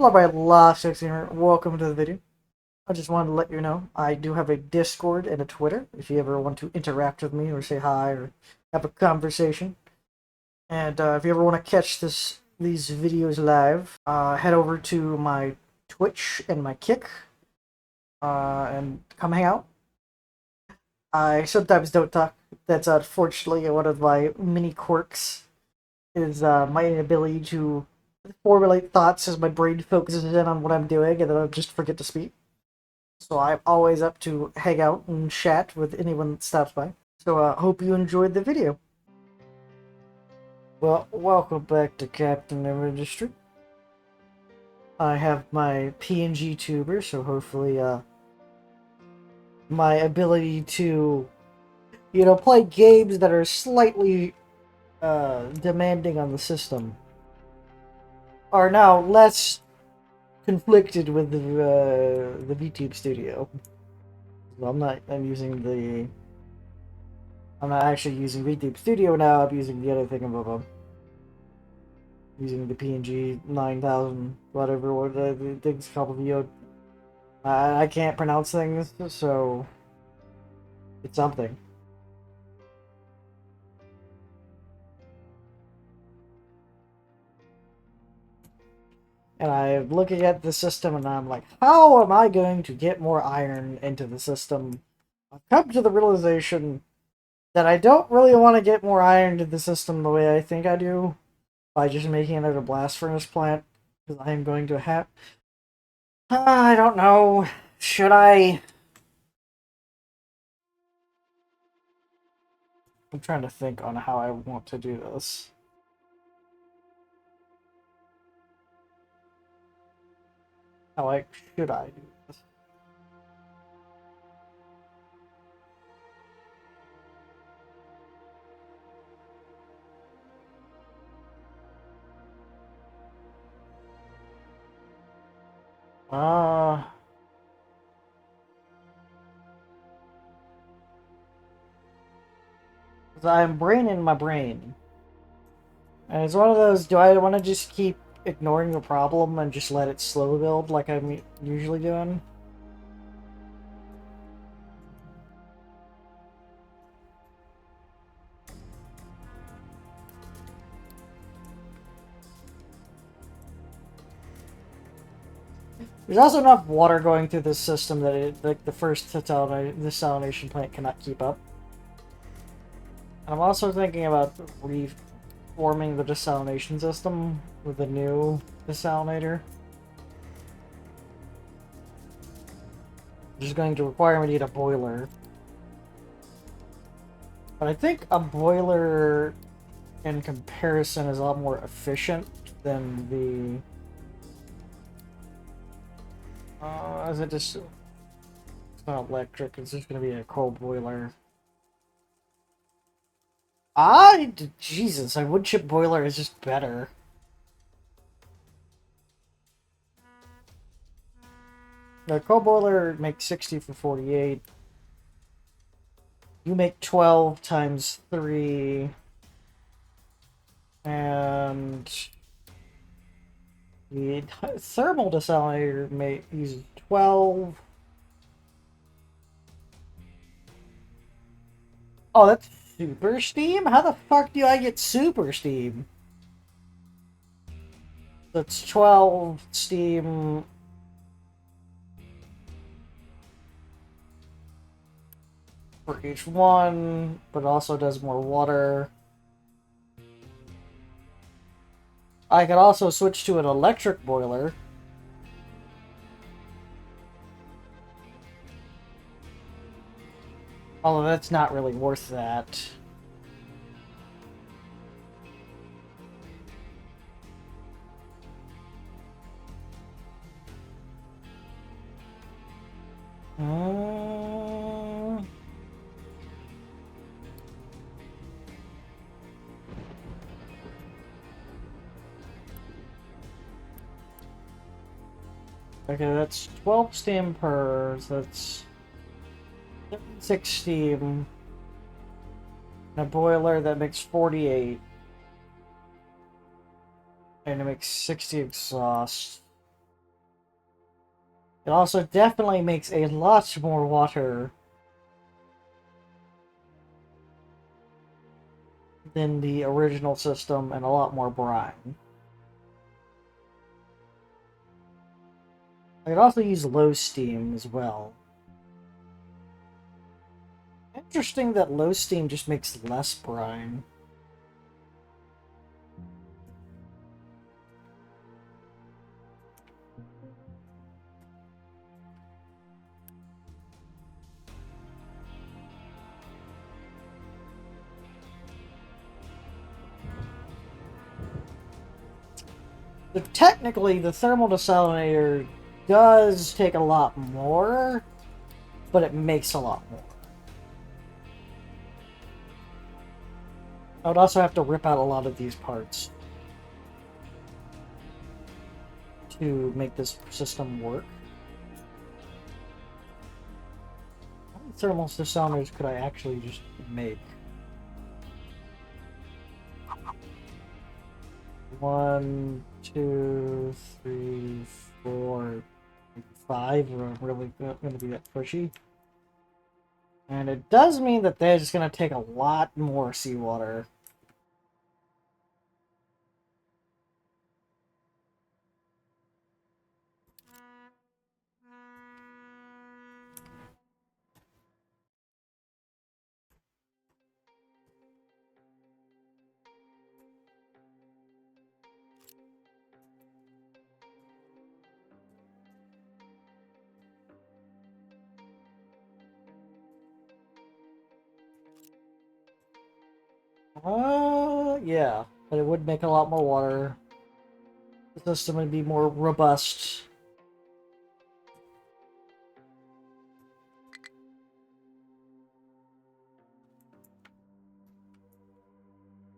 Hello, my last gamer. Welcome to the video. I just wanted to let you know I do have a Discord and a Twitter if you ever want to interact with me or say hi or have a conversation. And if you ever want to catch these videos live, head over to my Twitch and my Kick and come hang out. I sometimes don't talk. That's unfortunately one of my mini quirks. Is my inability to formulate thoughts as my brain focuses in on what I'm doing, and then I just forget to speak. So I'm always up to hang out and chat with anyone that stops by. So hope you enjoyed the video. Well, welcome back to Captain of Industry. I have my PNG tuber, so hopefully my ability to, play games that are slightly demanding on the system are now less conflicted with the VTube Studio. Well, I'm not actually using VTube Studio now. I'm using the other thing above them. Using the PNG 9000, whatever the thing's called. I can't pronounce things, so it's something. And I'm looking at the system and I'm like, how am I going to get more iron into the system? I've come to the realization that I don't really want to get more iron into the system the way I think I do by just making another blast furnace plant, because I am going to have... I don't know. Should I? I'm trying to think on how I want to do this. How should I do this? Uh, 'Cause I'm braining my brain. And it's one of those, do I want to just keep ignoring the problem and just let it slow build like I'm usually doing? There's also enough water going through this system that like the first desalination plant cannot keep up. And I'm also thinking about reforming the desalination system with a new desalinator. Which is going to require me to need a boiler. But I think a boiler in comparison is a lot more efficient than the... is it just... It's not electric, it's just going to be a coal boiler. Jesus, a wood chip boiler is just better. The coal boiler makes 60 for 48. You make 12 times 3. And the thermal desalinator uses 12. Oh, that's super steam? How the fuck do I get super steam? That's 12 steam. For each one, but also does more water. I could also switch to an electric boiler. Although that's not really worth that. Okay, that's 12 steam per, so that's 6 steam. And a boiler that makes 48. And it makes 60 exhaust. It also definitely makes a lot more water than the original system and a lot more brine. I could also use low steam as well. Interesting that low steam just makes less brine. So technically, the thermal desalinator does take a lot more, but it makes a lot more. I would also have to rip out a lot of these parts to make this system work. How many thermal desalinators could I actually just make? 1, 2, 3, 4, 5 are really going to be that pushy. And it does mean that they're just going to take a lot more seawater. Yeah, but it would make a lot more water. The system would be more robust.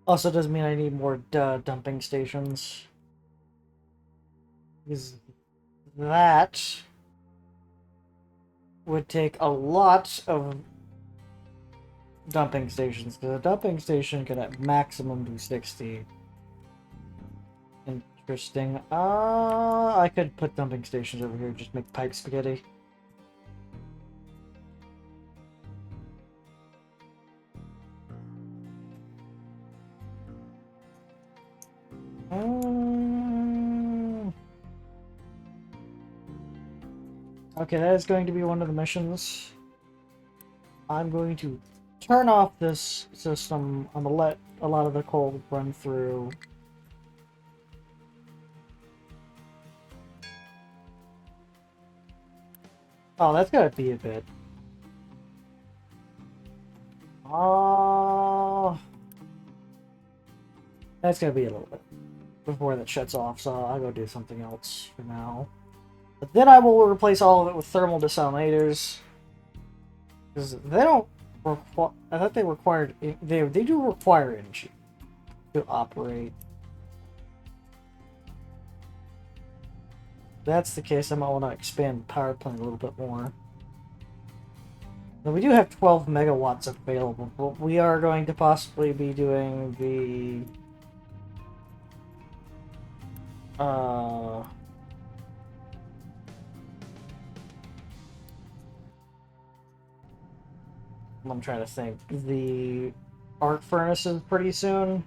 Also does mean I need more dumping stations. Because that would take a lot of dumping stations, because a dumping station could at maximum do 60. Interesting. I could put dumping stations over here, just make pipe spaghetti. Okay, that is going to be one of the missions. I'm going to turn off this system. I'm gonna let a lot of the coal run through. Oh, that's gotta be a bit. Oh, that's gonna be a little bit before that shuts off, so I'll go do something else for now. But then I will replace all of it with thermal desalinators. Because they don't require... I thought they required... They do require energy to operate. If that's the case, I might want to expand the power plant a little bit more. Now, we do have 12 megawatts available, but we are going to possibly be doing the... I'm trying to think. The arc furnaces pretty soon.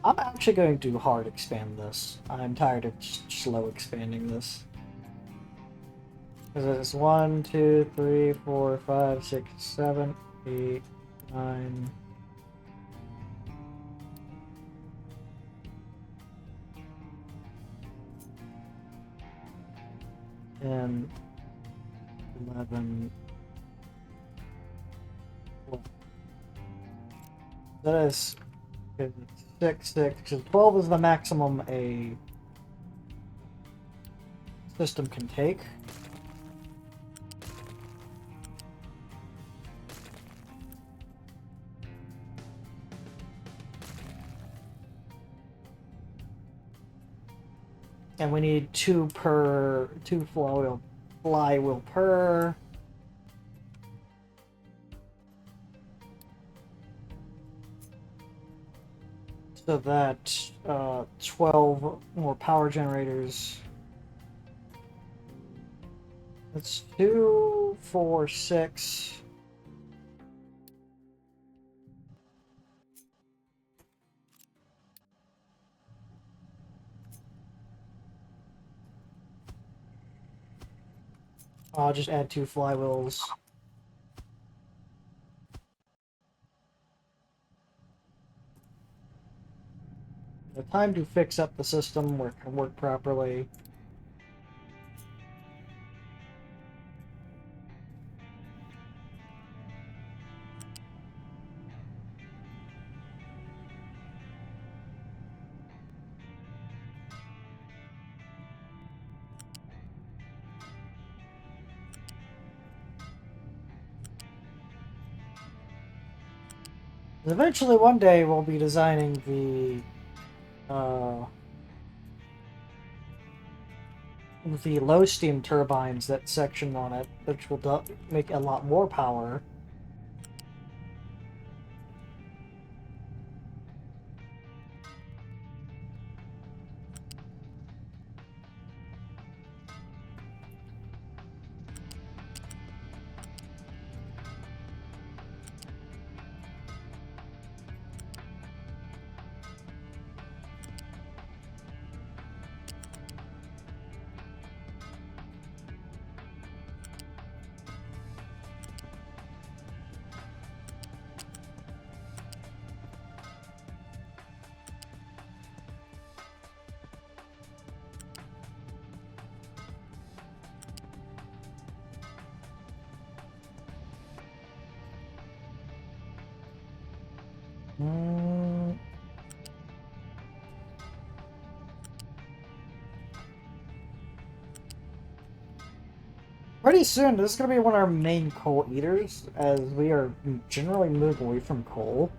I'm actually going to hard expand this. I'm tired of slow expanding this. Because it's 1, 2, 3, 4, 5, 6, 7, 8, 9... and 11. That is 6, 6, because 12 is the maximum a system can take. And we need 2 flywheel per. So that 12 more power generators. That's 2, 4, 6. I'll just add 2 flywheels. The time to fix up the system work properly. Eventually, one day, we'll be designing the low steam turbines that section on it, which will make a lot more power. Mm. Pretty soon, this is going to be one of our main coal eaters, as we are generally moving away from coal.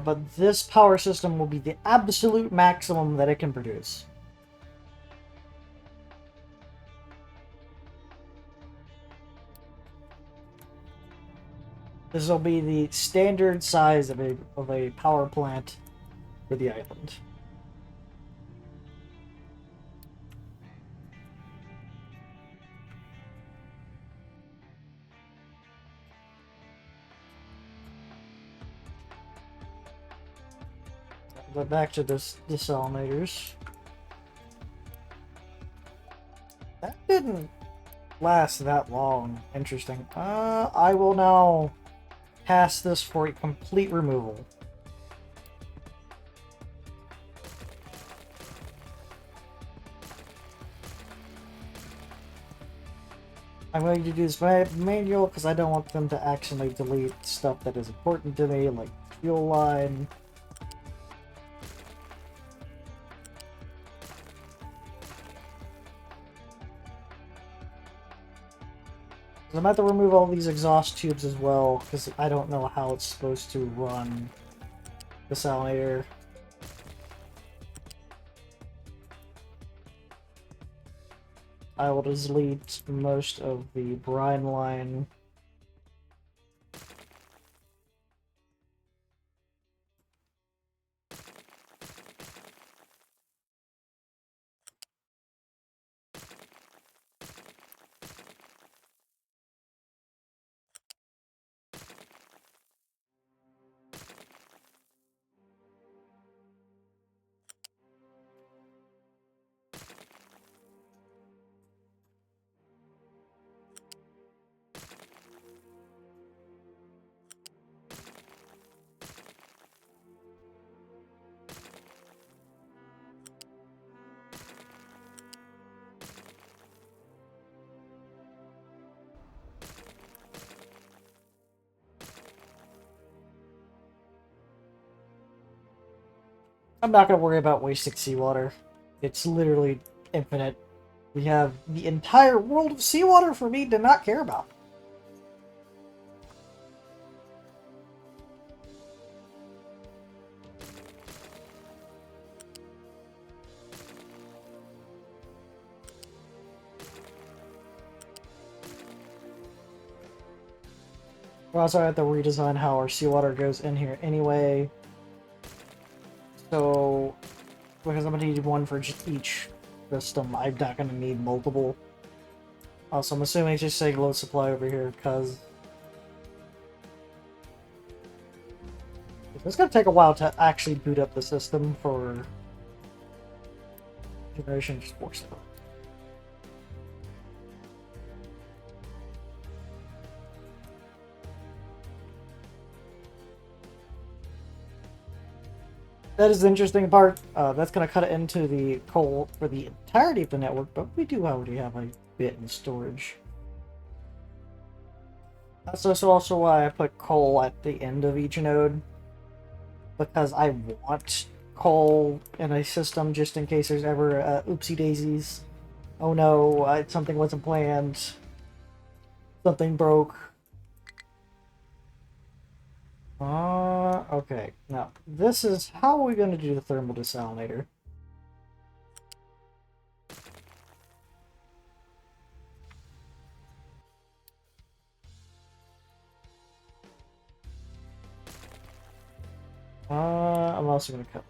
But this power system will be the absolute maximum that it can produce. This will be the standard size of a power plant for the island. But back to this desalinators. That didn't last that long. Interesting. I will now pass this for a complete removal. I'm going to do this manual because I don't want them to accidentally delete stuff that is important to me, like fuel line. I'm about to remove all these exhaust tubes as well, because I don't know how it's supposed to run the salinator. I will delete most of the brine line. I'm not going to worry about wasting seawater. It's literally infinite We have the entire world of seawater for me to not care about. We also have to redesign how our seawater goes in here anyway. So, because I'm going to need one for just each system, I'm not going to need multiple. Also, I'm assuming it's just saying low supply over here, because it's going to take a while to actually boot up the system for Generation 4 stuff. That is the interesting part. That's going to cut it into the coal for the entirety of the network, but we do already have a bit in storage. That's also why I put coal at the end of each node, because I want coal in a system just in case there's ever oopsie daisies. Oh no, something wasn't planned. Something broke. Okay. Now, this is how we're going to do the thermal desalinator. I'm also going to cut.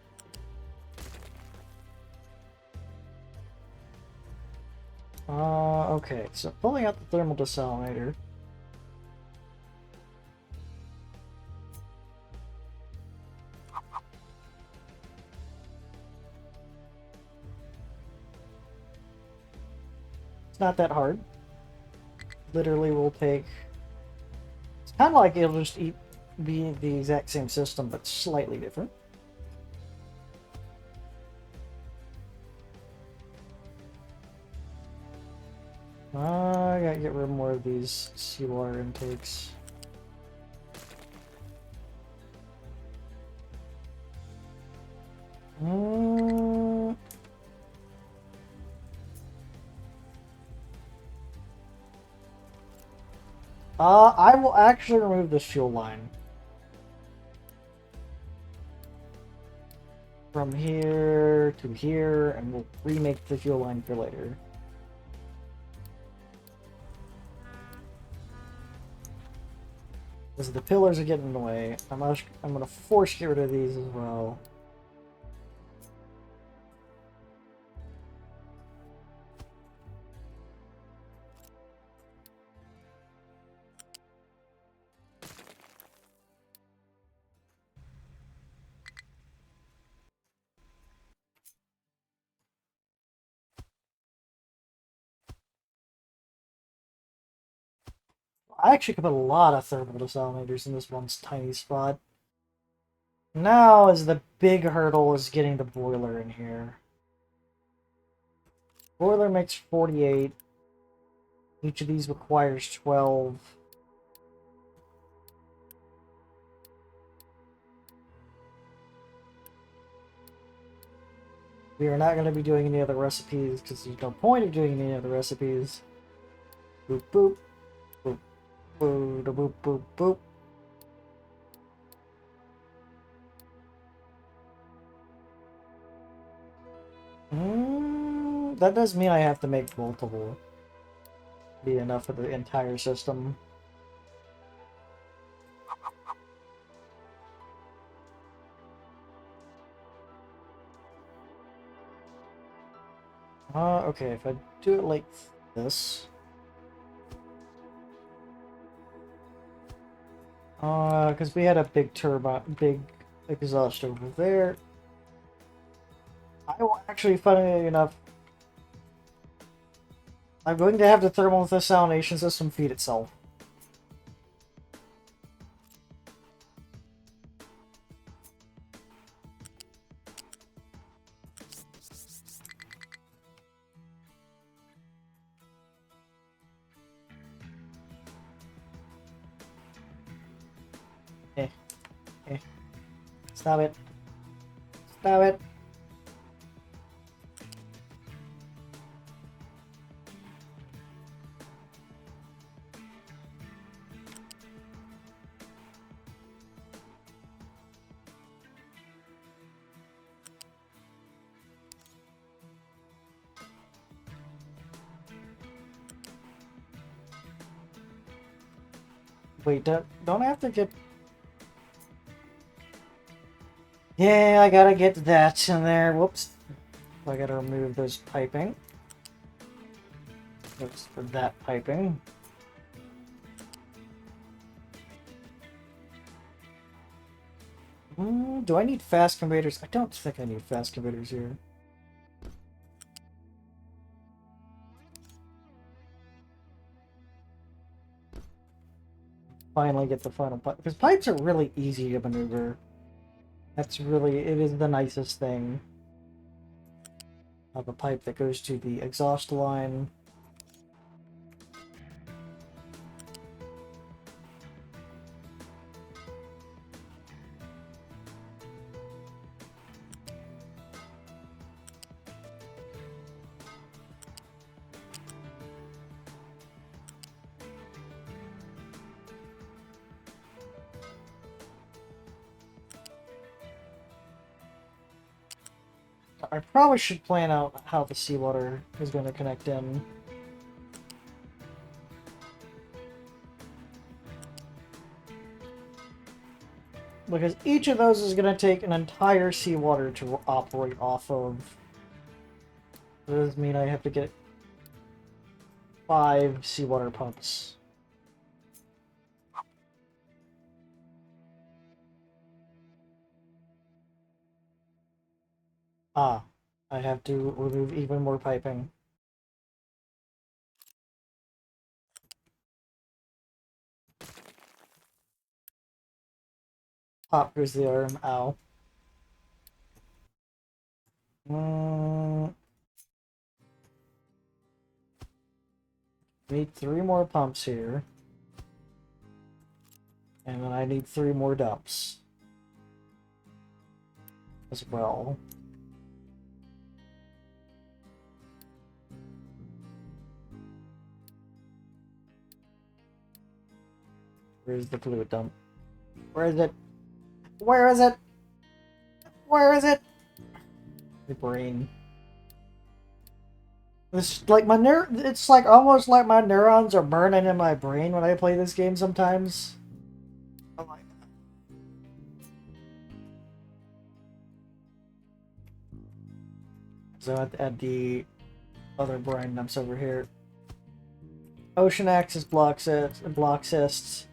Okay. So, pulling out the thermal desalinator. It's not that hard. Literally will take... It's kind of like it'll just be the exact same system, but slightly different. I gotta get rid of more of these seawater intakes. I will actually remove this fuel line. From here to here, and we'll remake the fuel line for later. Because the pillars are getting in the way. I'm gonna force get rid of these as well. I actually could put a lot of thermal desalinators in this one tiny spot. Now is the big hurdle is getting the boiler in here. Boiler makes 48. Each of these requires 12. We are not going to be doing any other recipes because there's no point of doing any other recipes. Boop boop. Boop boop boop boop boop. That does mean I have to make multiple. Be enough for the entire system. Okay, if I do it like this. Because we had a big turbine, big exhaust over there. I will actually, funnily enough, I'm going to have the thermal desalination system feed itself. Stop it. Stop it. Wait, don't I have to get... Yeah, I gotta get that in there. Whoops. I gotta remove those piping. Oops, for that piping. Do I need fast conveyors? I don't think I need fast conveyors here. Finally get the final pipe. Because pipes are really easy to maneuver. That's really, it is the nicest thing. I have a pipe that goes to the exhaust line. I probably should plan out how the seawater is going to connect in. Because each of those is going to take an entire seawater to operate off of. Does this mean I have to get 5 seawater pumps? Ah, I have to remove even more piping. Pop goes the arm. Ow. Need 3 more pumps here. And then I need 3 more dumps. As well. Where's the fluid dump? Where is it? Where is it? Where is it? The brain. It's like it's like almost like my neurons are burning in my brain when I play this game sometimes. I like that. So at the other brain dumps over here. Ocean axis block cysts.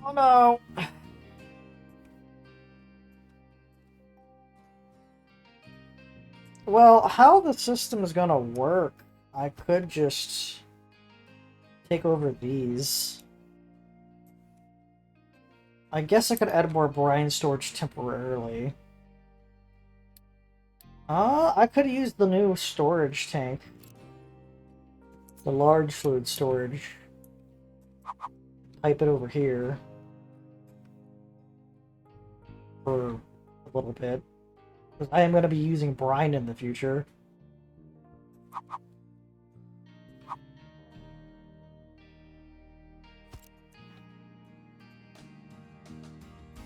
Oh no! Well, how the system is gonna work, I could just take over these. I guess I could add more brine storage temporarily. I could use the new storage tank. The large fluid storage. Pipe it over here. For a little bit. Because I am going to be using brine in the future.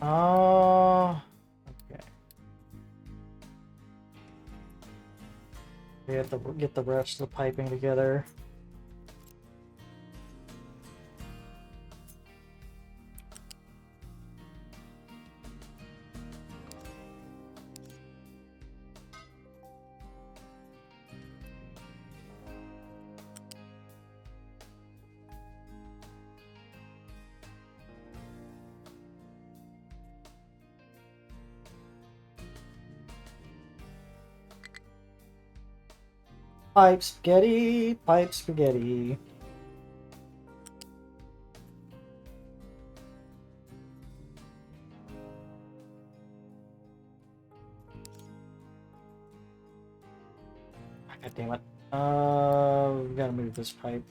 Okay. We have to get the rest of the piping together. Pipe spaghetti, pipe spaghetti. God damn it. We gotta move this pipe.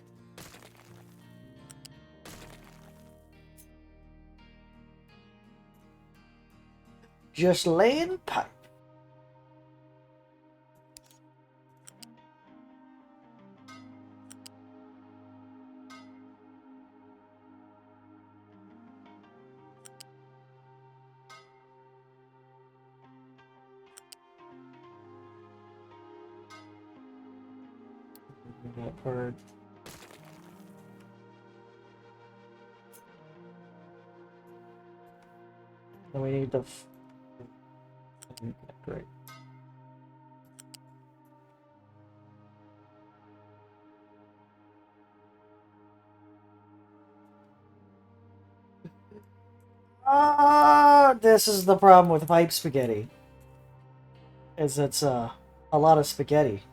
Just laying pipe. That part. Then we need the... Great. This is the problem with pipe spaghetti. Is it's a lot of spaghetti.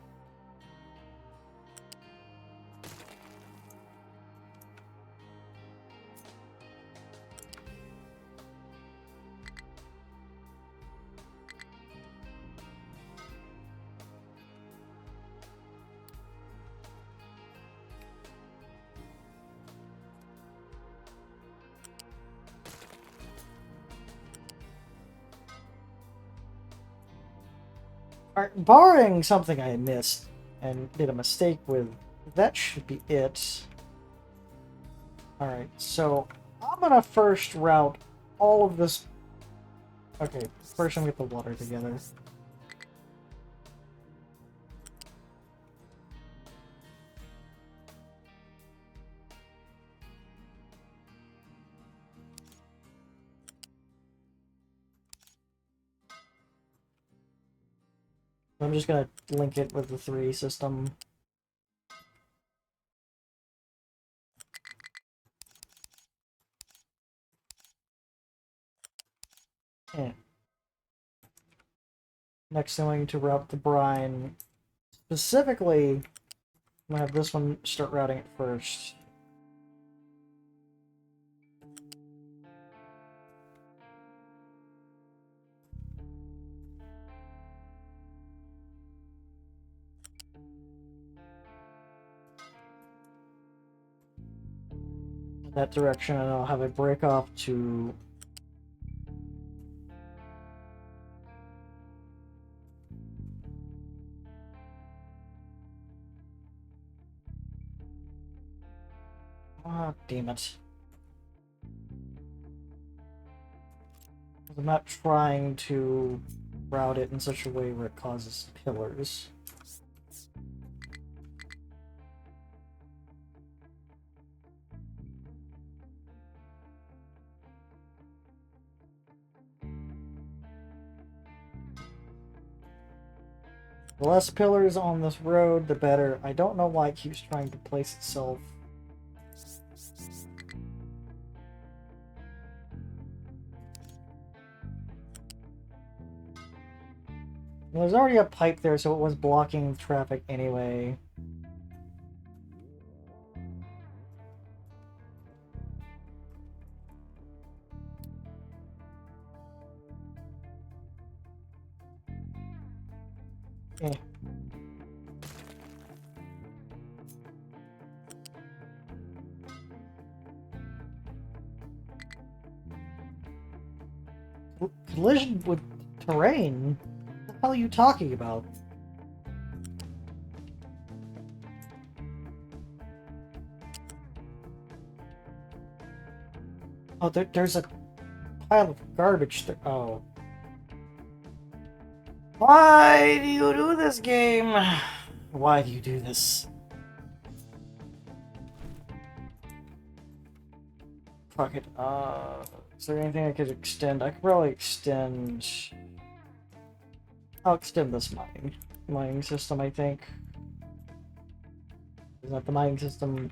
Barring something I missed and did a mistake with, that should be it. Alright, so I'm gonna first route all of this. Okay, first I'm gonna get the water together. I'm just gonna link it with the 3 system. Yeah. Next I'm going to route the brine. Specifically, I'm gonna have this one start routing it first. That direction, and I'll have it break off to... Ah, damn it. I'm not trying to route it in such a way where it causes pillars. The less pillars on this road, the better. I don't know why it keeps trying to place itself. Well, there's already a pipe there, so it was blocking traffic anyway. Eh. Collision with terrain? What the hell are you talking about? Oh, there's a pile of garbage there. Oh. Why do you do this game? Why do you do this? Fuck it. Is there anything I could extend? I could probably extend... I'll extend this mining system, I think. Is that the mining system?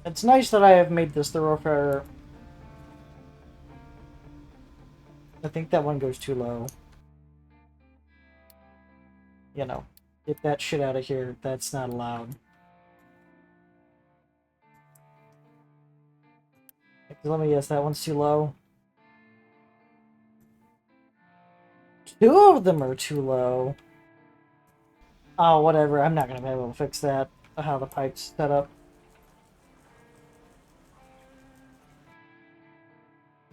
It's nice that I have made this thoroughfare. I think that one goes too low. You know, get that shit out of here. That's not allowed. Let me guess, that one's too low. 2 of them are too low. Oh, whatever. I'm not gonna be able to fix that. How the pipe's set up.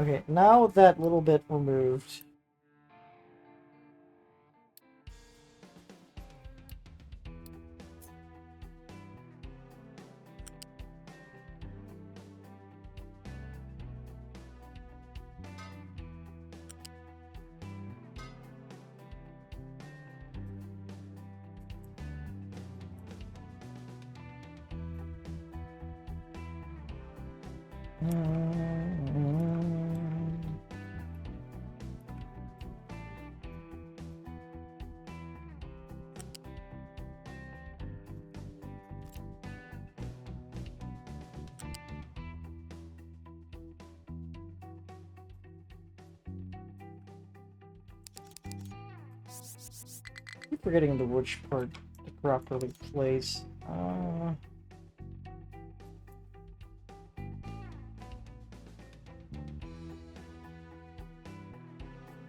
Okay, now that little bit removed. I keep forgetting the which part to properly place.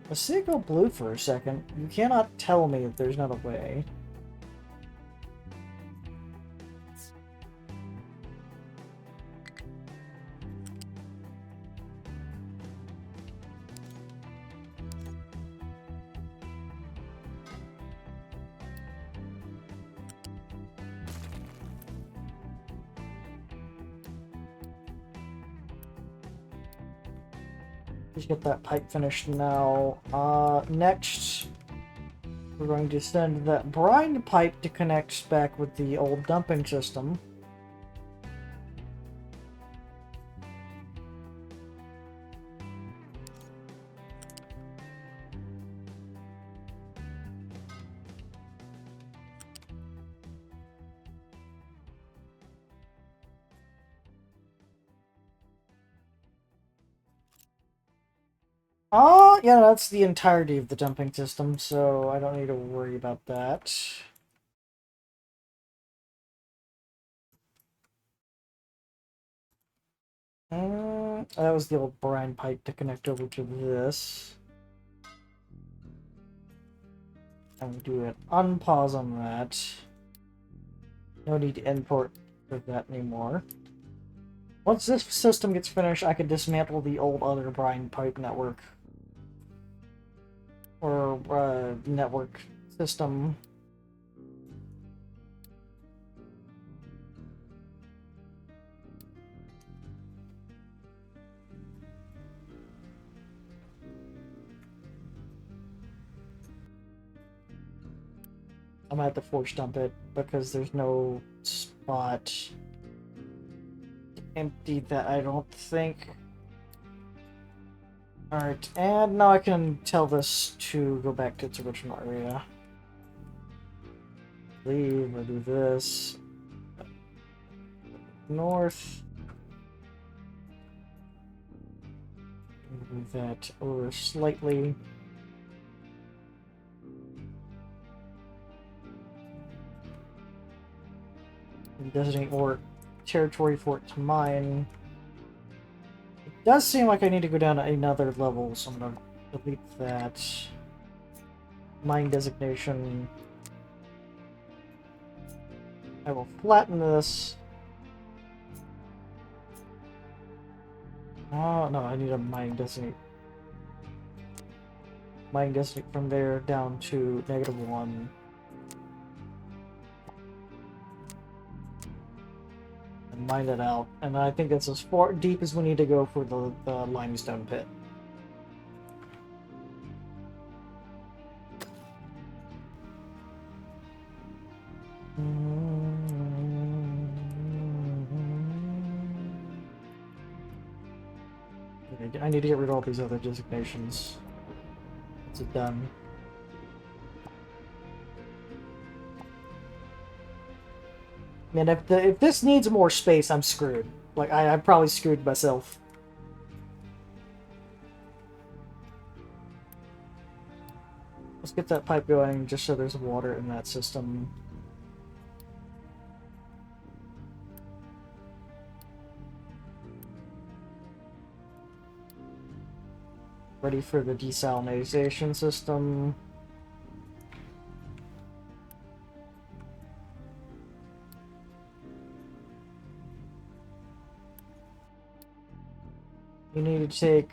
Let's see it go blue for a second. You cannot tell me that there's not a way. Just get that pipe finished now. Next, we're going to send that brine pipe to connect back with the old dumping system. Oh, yeah, that's the entirety of the dumping system, so I don't need to worry about that. That was the old brine pipe to connect over to this. And we do an unpause on that. No need to import for that anymore. Once this system gets finished, I can dismantle the old other brine pipe network. Or, network system. I'm gonna have to force dump it because there's no spot to empty that, I don't think. Alright, and now I can tell this to go back to its original area. Leave, I'll do this. North. Move that over slightly. Designate more territory for it to mine. It does seem like I need to go down another level, so I'm gonna delete that. Mine designation. I will flatten this. Oh, no, I need a mine designate. Mine designate from there down to -1. And mine it out. And I think that's as far deep as we need to go for the limestone pit. I need to get rid of all these other designations. Is it done? Man, if this needs more space, I'm screwed. Like, I probably screwed myself. Let's get that pipe going just so there's water in that system. Ready for the desalination system. You need to take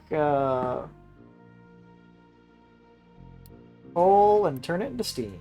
coal and turn it into steam.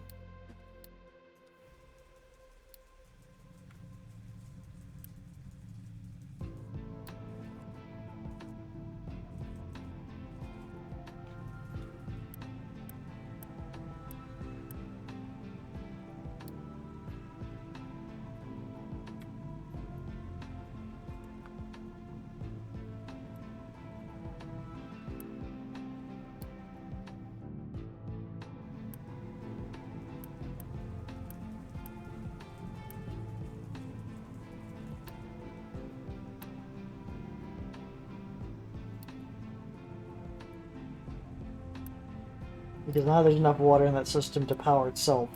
Because now there's enough water in that system to power itself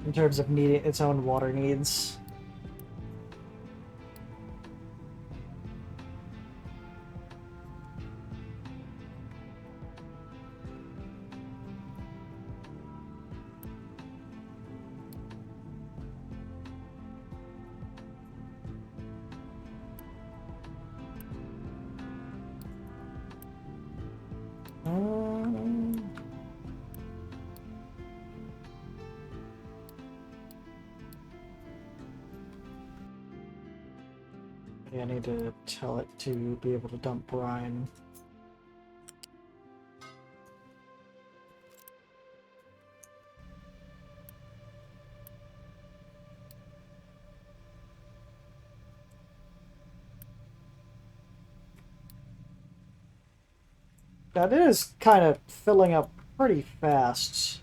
in terms of needing its own water needs. I need to tell it to be able to dump brine. That is kind of filling up pretty fast.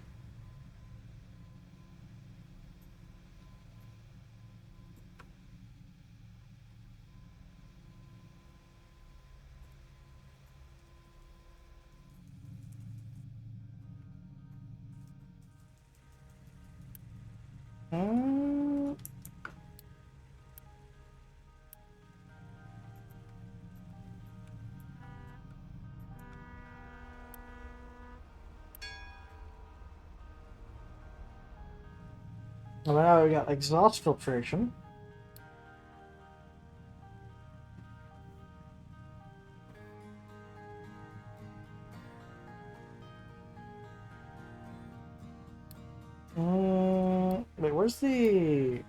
Hmm. Well, now we got exhaust filtration. Wait, where's the...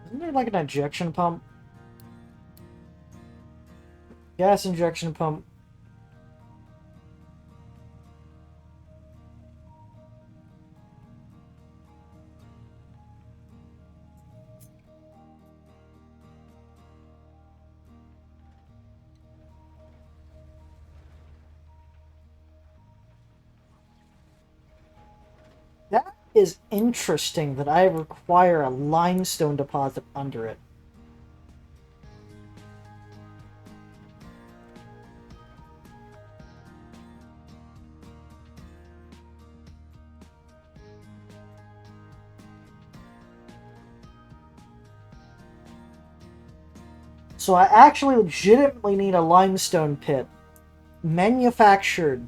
Isn't there like an injection pump? Gas injection pump. That is interesting that I require a limestone deposit under it. So I actually legitimately need a limestone pit manufactured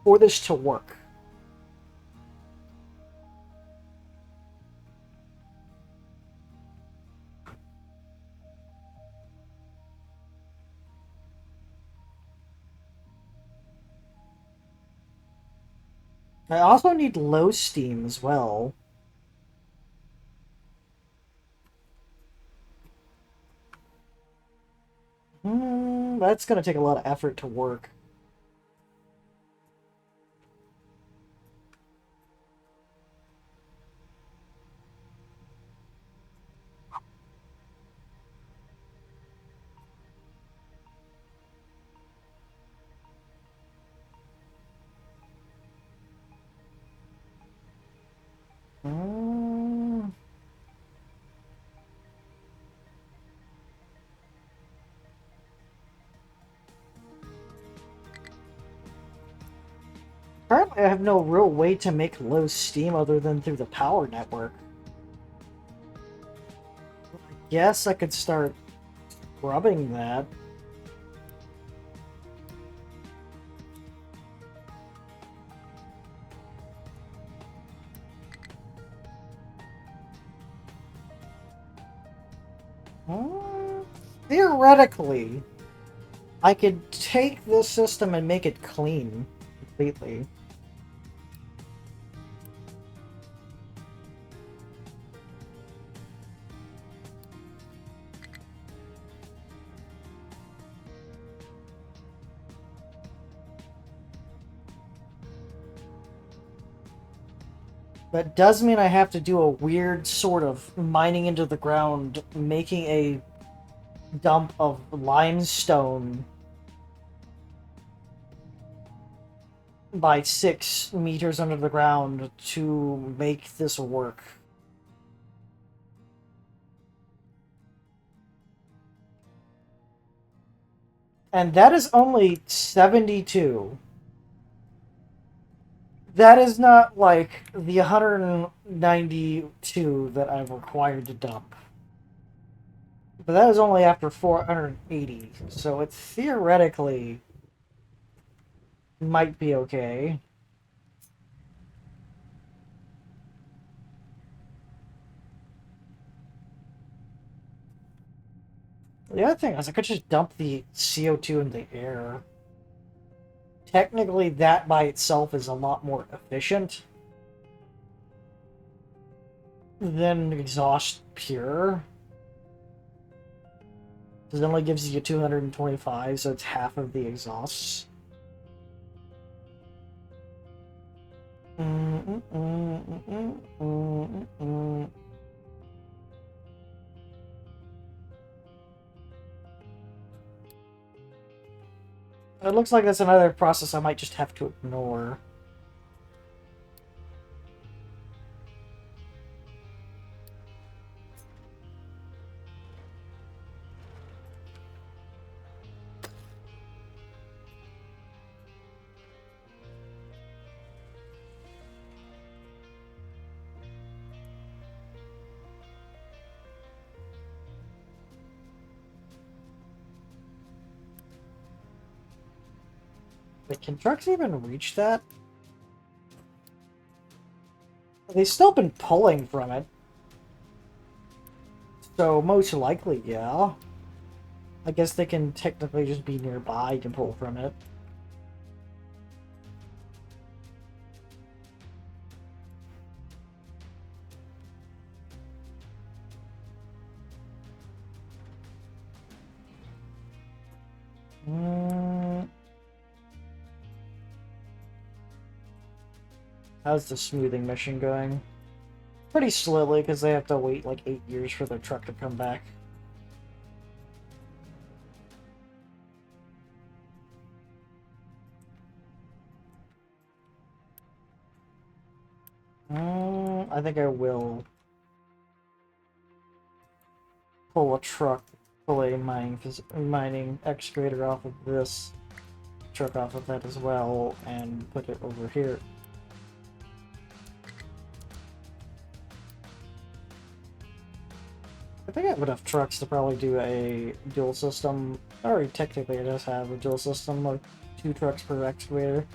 for this to work. I also need low steam as well. That's gonna take a lot of effort to work. Mm. Currently, I have no real way to make low steam other than through the power network. I guess I could start scrubbing that. Hmm. theoretically, I could take this system and make it clean completely. That does mean I have to do a weird sort of mining into the ground, making a dump of limestone by 6 meters under the ground to make this work. And that is only 72. That is not like the 192 that I'm required to dump. But that is only after 480, so it theoretically might be okay. The other thing is I could just dump the CO2 in the air. Technically, that by itself is a lot more efficient than exhaust pure. Because it only gives you 225, so it's half of the exhausts. It looks like that's another process I might just have to ignore. Wait, can trucks even reach that? They've still been pulling from it. So most likely, yeah. I guess they can technically just be nearby to pull from it. How's the smoothing mission going? Pretty slowly, because they have to wait like 8 years for their truck to come back. I think I will pull a mining excavator off of this truck off of that as well, and put it over here. I think I have enough trucks to probably do a dual system. Or technically it does have a dual system of 2 trucks per excavator.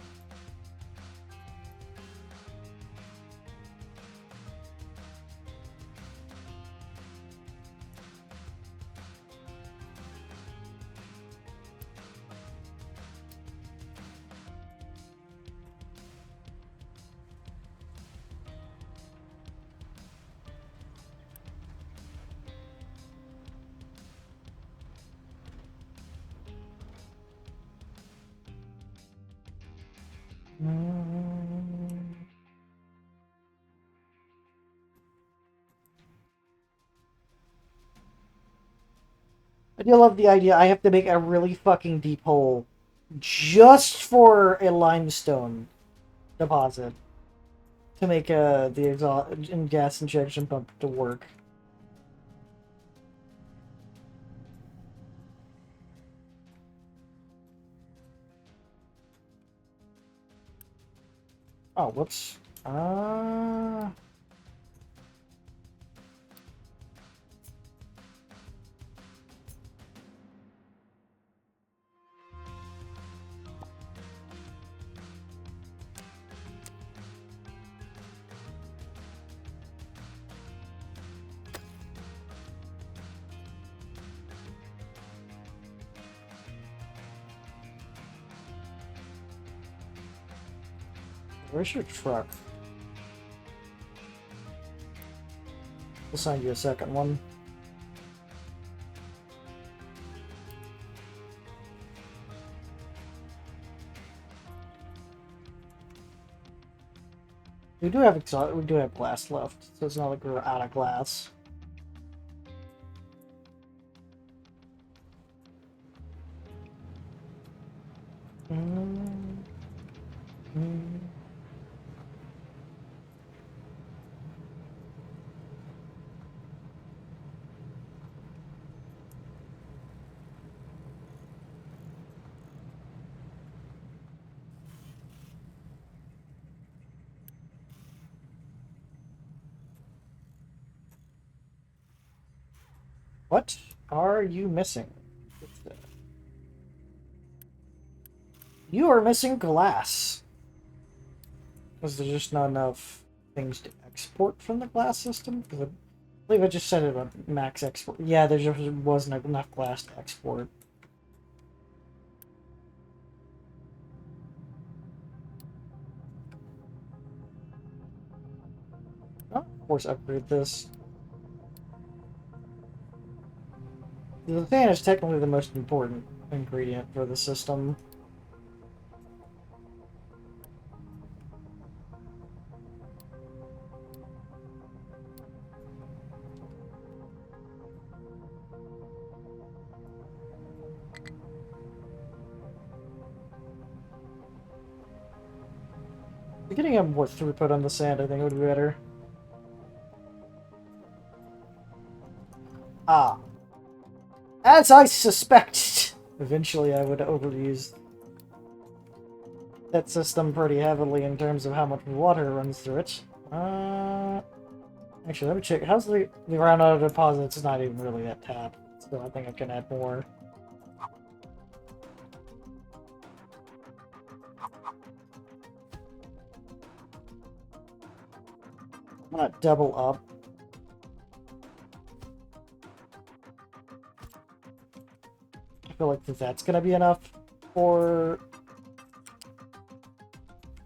I do love the idea I have to make a really fucking deep hole just for a limestone deposit to make the exhaust and gas injection pump to work. Oh, whoops. Where's your truck? We'll send you a second one. We do have glass left, so it's not like we're out of glass. What are you missing? You are missing glass. Because there's just not enough things to export from the glass system? Because I believe I just set it on max export. Yeah, there just wasn't enough glass to export. Oh, of course, upgrade this. The fan is technically the most important ingredient for the system. Getting a more throughput on the sand, I think, would be better. Ah. As I suspected! Eventually I would overuse that system pretty heavily in terms of how much water runs through it. Actually, let me check. How's the groundwater deposit? It's not even really that tapped, so I think I can add more. I'm gonna double up. I feel like that's gonna be enough for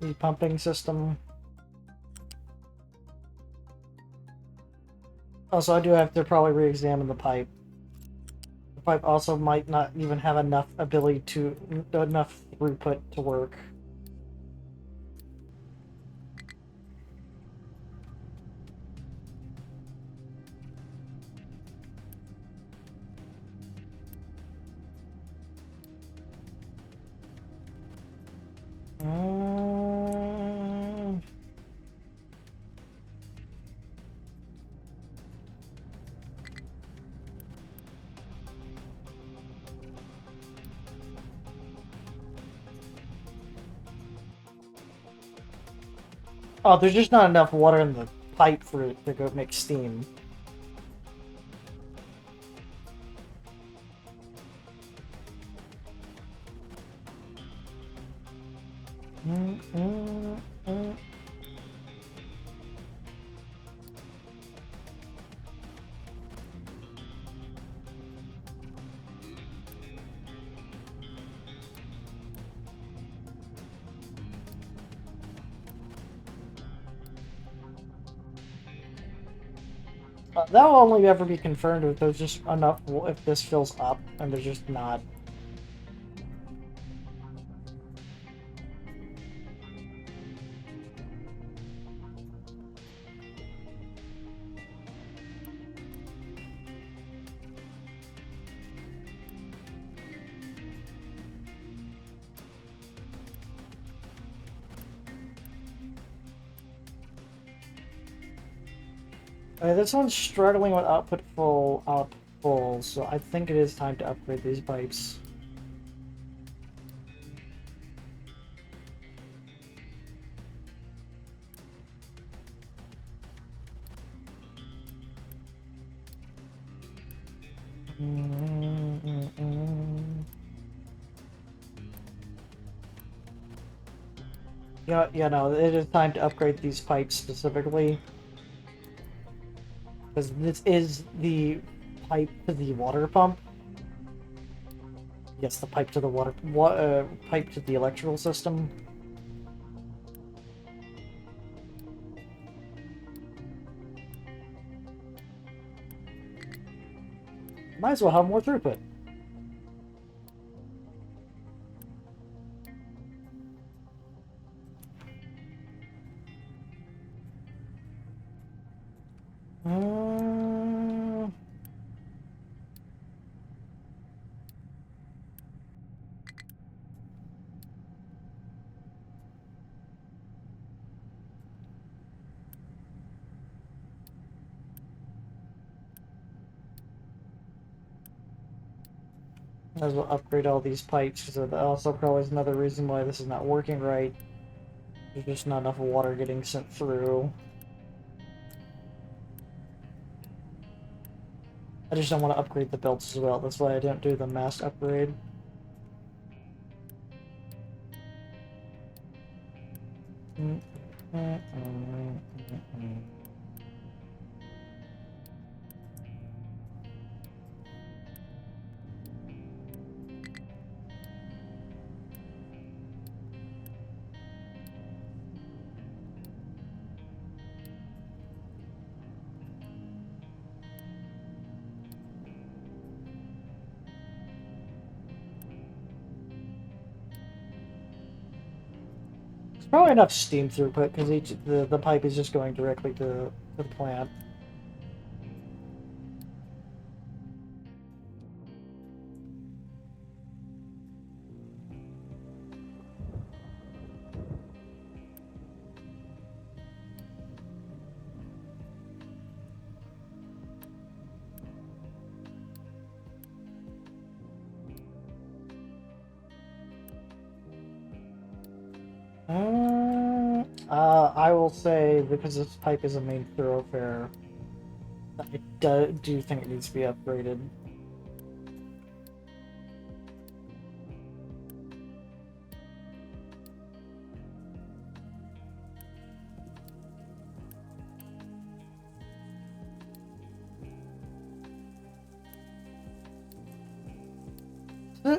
the pumping system. Also, I do have to probably re-examine the pipe. The pipe also might not even have enough ability to... enough throughput to work. Oh, there's just not enough water in the pipe for it to go make steam. That will only ever be confirmed if there's just enough, if this fills up, and there's just not. This one's struggling with output full, so I think it is time to upgrade these pipes. Yeah, no, it is time to upgrade these pipes specifically. Because this is the pipe to the water pump. Yes, the pipe to the pipe to the electrical system. Might as well have more throughput. Mm. Might as well upgrade all these pipes, because that also probably is another reason why this is not working right. There's just not enough water getting sent through. I just don't want to upgrade the belts as well. That's why I don't do the mass upgrade. Probably enough steam throughput because the pipe is just going directly to the plant. I will say, because this pipe is a main thoroughfare, I do think it needs to be upgraded.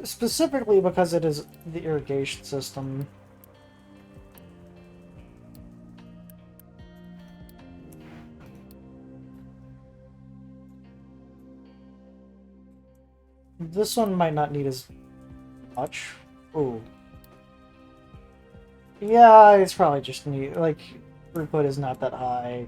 Specifically because it is the irrigation system. This one might not need as much. Ooh. Yeah, it's probably just need, like, throughput is not that high.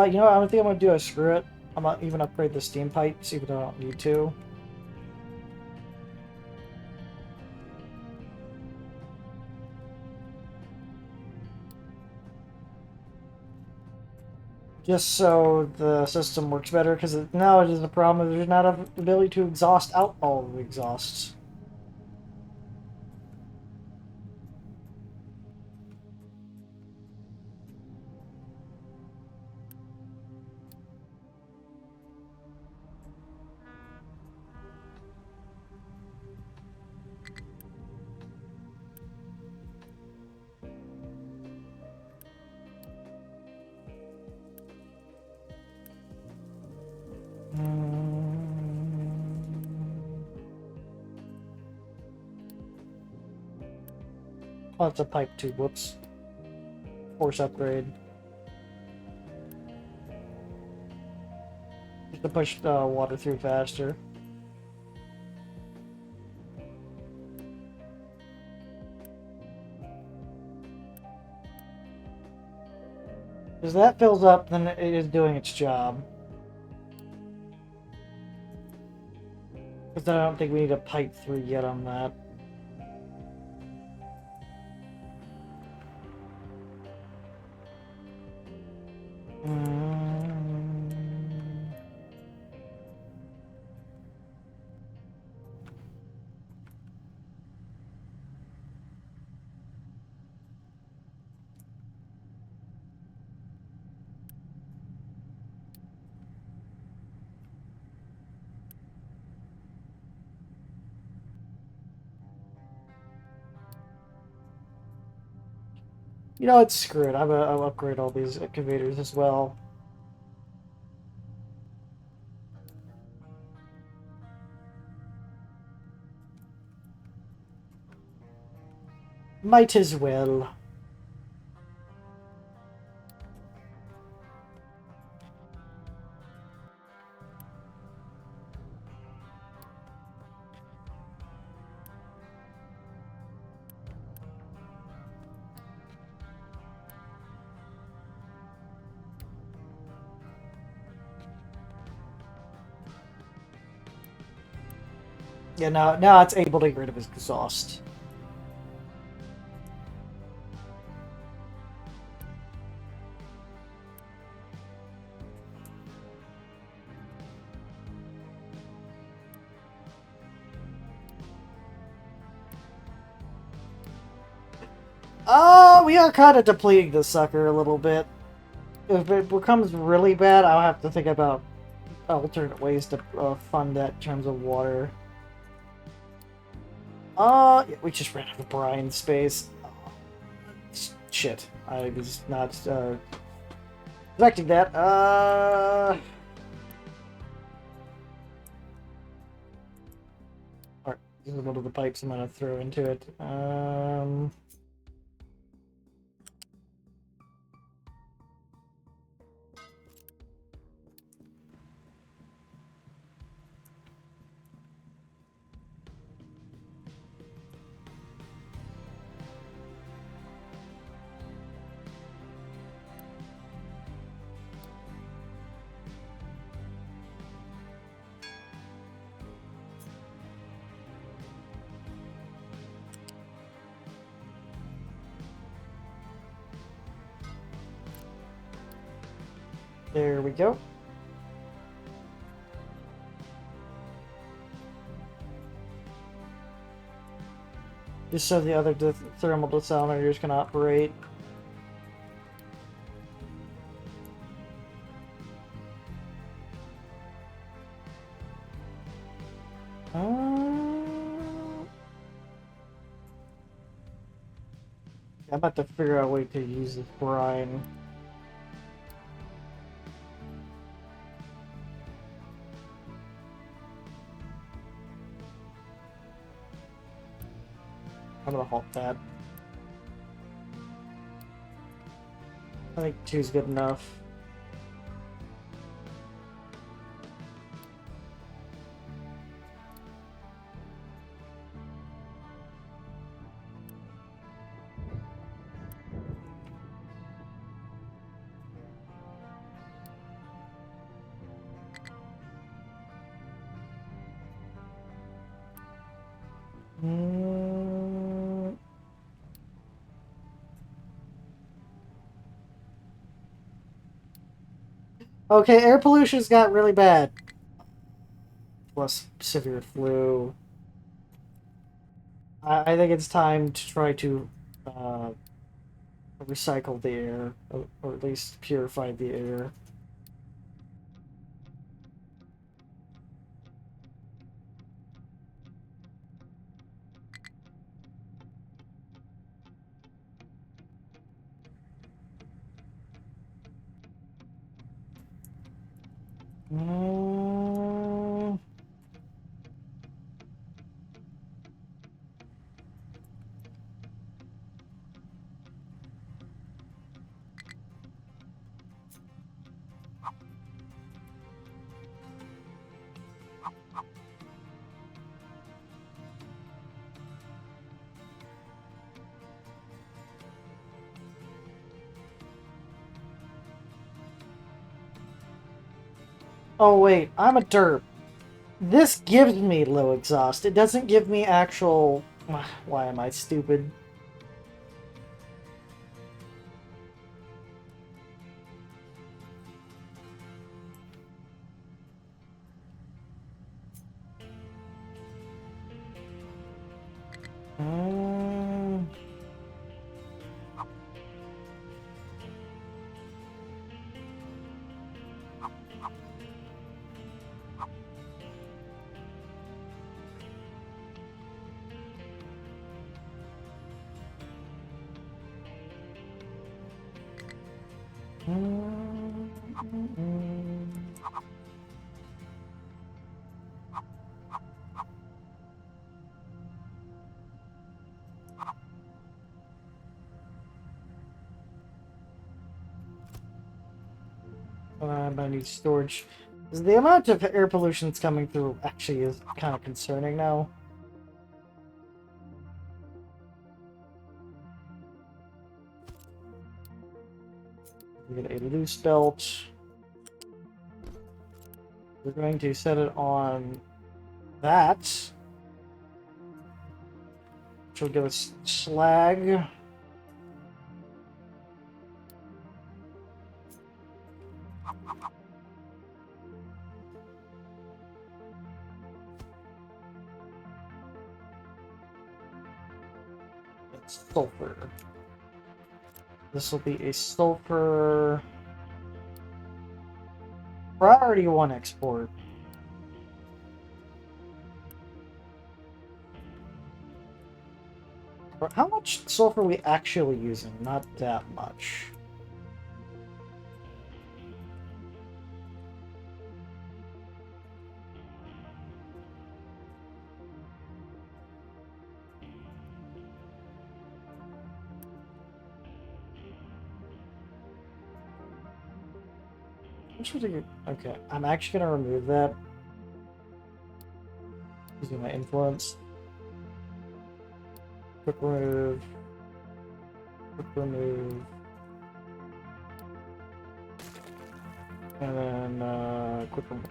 You know what, I think I'm gonna do a screw it. I'm gonna even upgrade the steam pipes, even though I don't need to. Just so the system works better, because now it is a problem. There's not an ability to exhaust out all of the exhausts. Oh, it's a pipe too. Whoops. Force upgrade. Just to push the water through faster. As that fills up, then it is doing its job. Because I don't think we need a pipe through yet on that. You know what? Screw it. I'll upgrade all these excavators as well. Might as well. Yeah, now it's able to get rid of his exhaust. Oh, we are kind of depleting this sucker a little bit. If it becomes really bad, I'll have to think about alternate ways to fund that in terms of water. Yeah, we just ran out of brine space. Shit, I was not expecting that. Alright, this is one of the pipes I'm gonna throw into it. There we go. Just so the other thermal desalinators can operate. I'm about to figure out a way to use this brine. I'm gonna halt that. I think 2's good enough. Okay, air pollution's got really bad. Plus severe flu. I think it's time to try to recycle the air, or at least purify the air. Oh wait, I'm a derp. This gives me low exhaust. It doesn't give me actual... Why am I stupid? I need storage. The amount of air pollution that's coming through actually is kind of concerning now. We get a loose belt. We're going to set it on that, which will give us slag. It's sulfur. This will be a sulfur priority 1 export. How much sulfur are we actually using? Not that much. Okay, I'm actually gonna remove that using my influence. Quick remove. Quick remove. And then quick remove.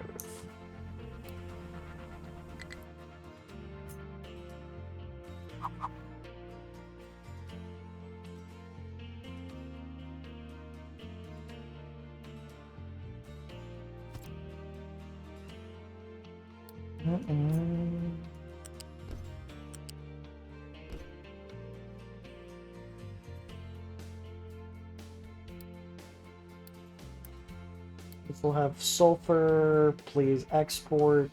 This will have sulfur. Please export.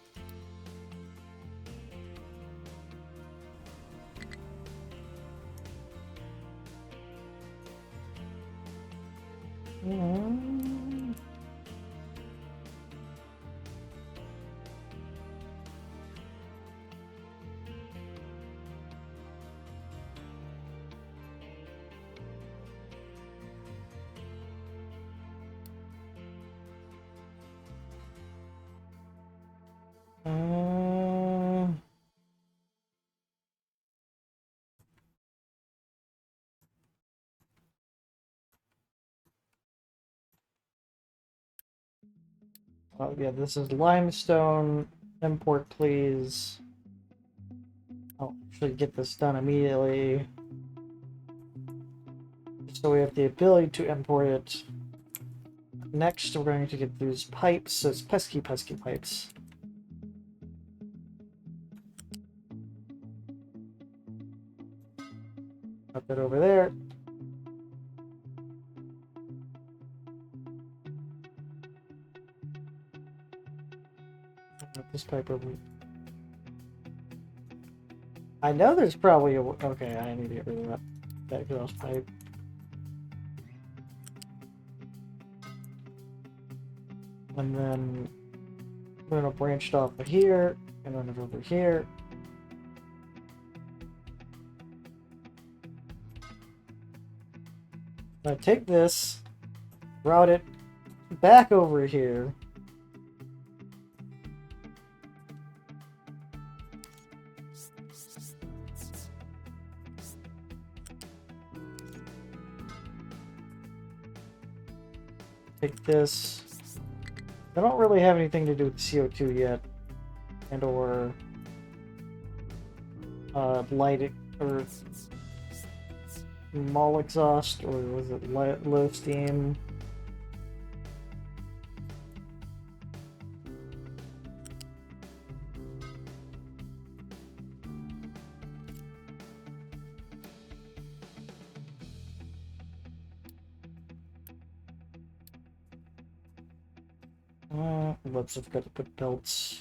Oh yeah, this is limestone. Import, please. I'll actually get this done immediately. So we have the ability to import it. Next, we're going to get these pipes. So it's pesky pipes. Put that over there. Put this pipe over. I know there's probably a. Okay, I need to get rid of that girl's pipe. And then we're gonna branch it off of here and run it over here. I take this, route it back over here. Take this. I don't really have anything to do with CO2 yet, and or light it, or mall exhaust, or was it low steam? Whoops, I've got to put belts.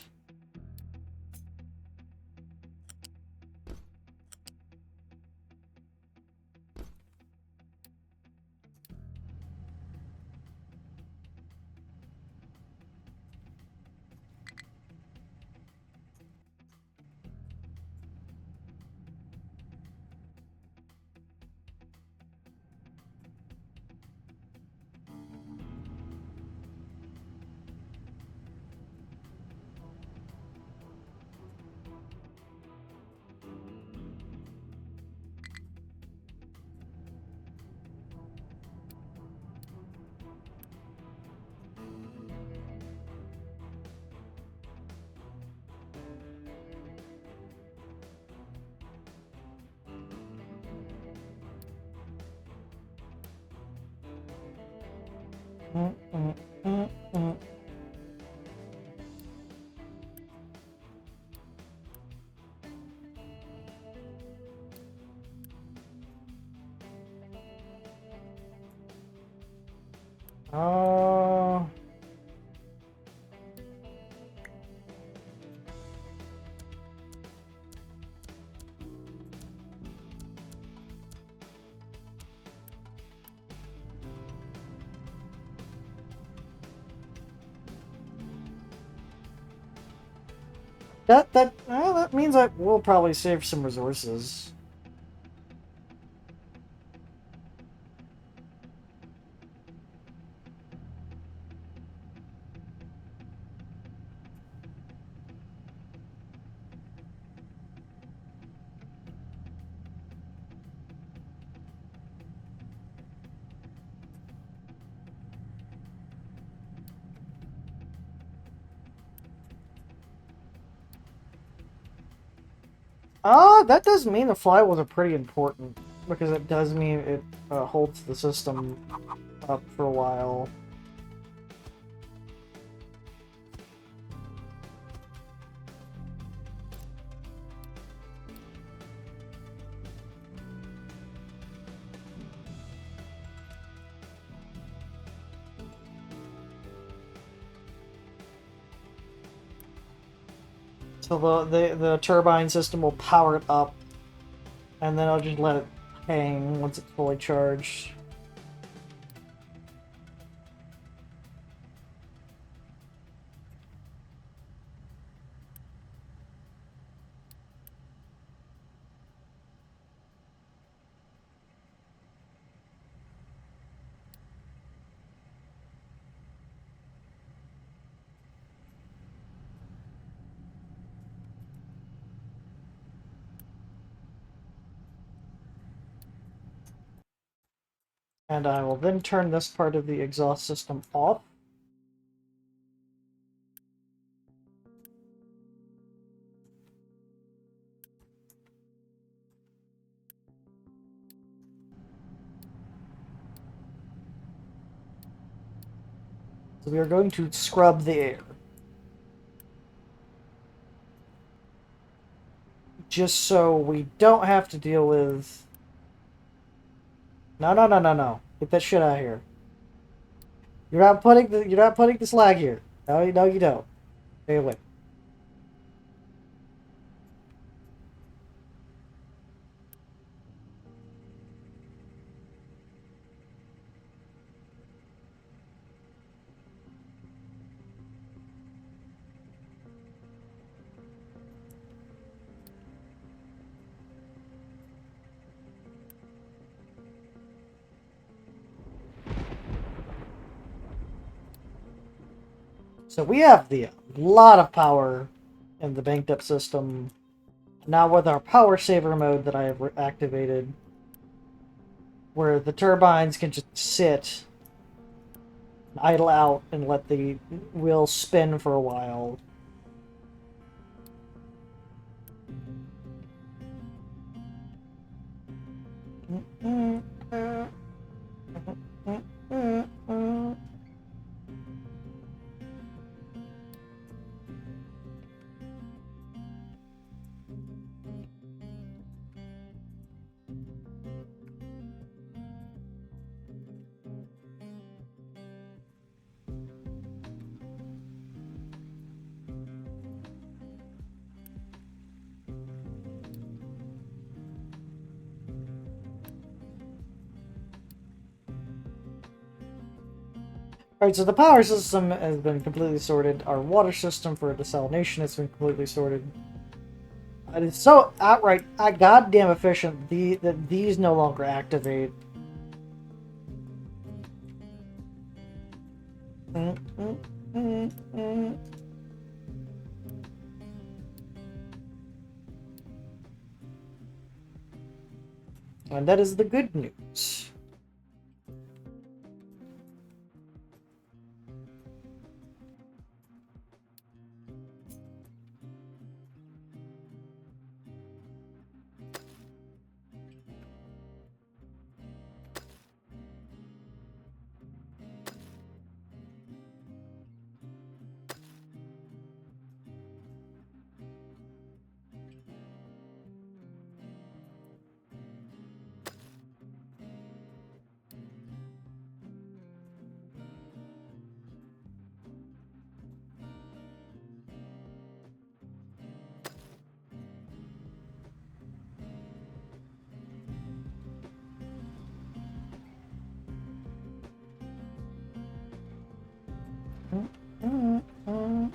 Mm, mm, mm, mm. Uh, that means I will probably save some resources. That does mean the flywheels are pretty important because it does mean it holds the system up for a while. So the turbine system will power it up, and then I'll just let it hang once it's fully charged. And I will then turn this part of the exhaust system off. So we are going to scrub the air. Just so we don't have to deal with... No, no, no, no, no. Get that shit out of here. You're not putting the slag here. No, no, you don't. Stay away. So we have the lot of power in the banked up system. Now with our power saver mode that I have activated, where the turbines can just sit, idle out, and let the wheel spin for a while. Alright, so the power system has been completely sorted. Our water system for desalination has been completely sorted. It is so outright, goddamn efficient that these no longer activate. And that is the good news. Mm-mm.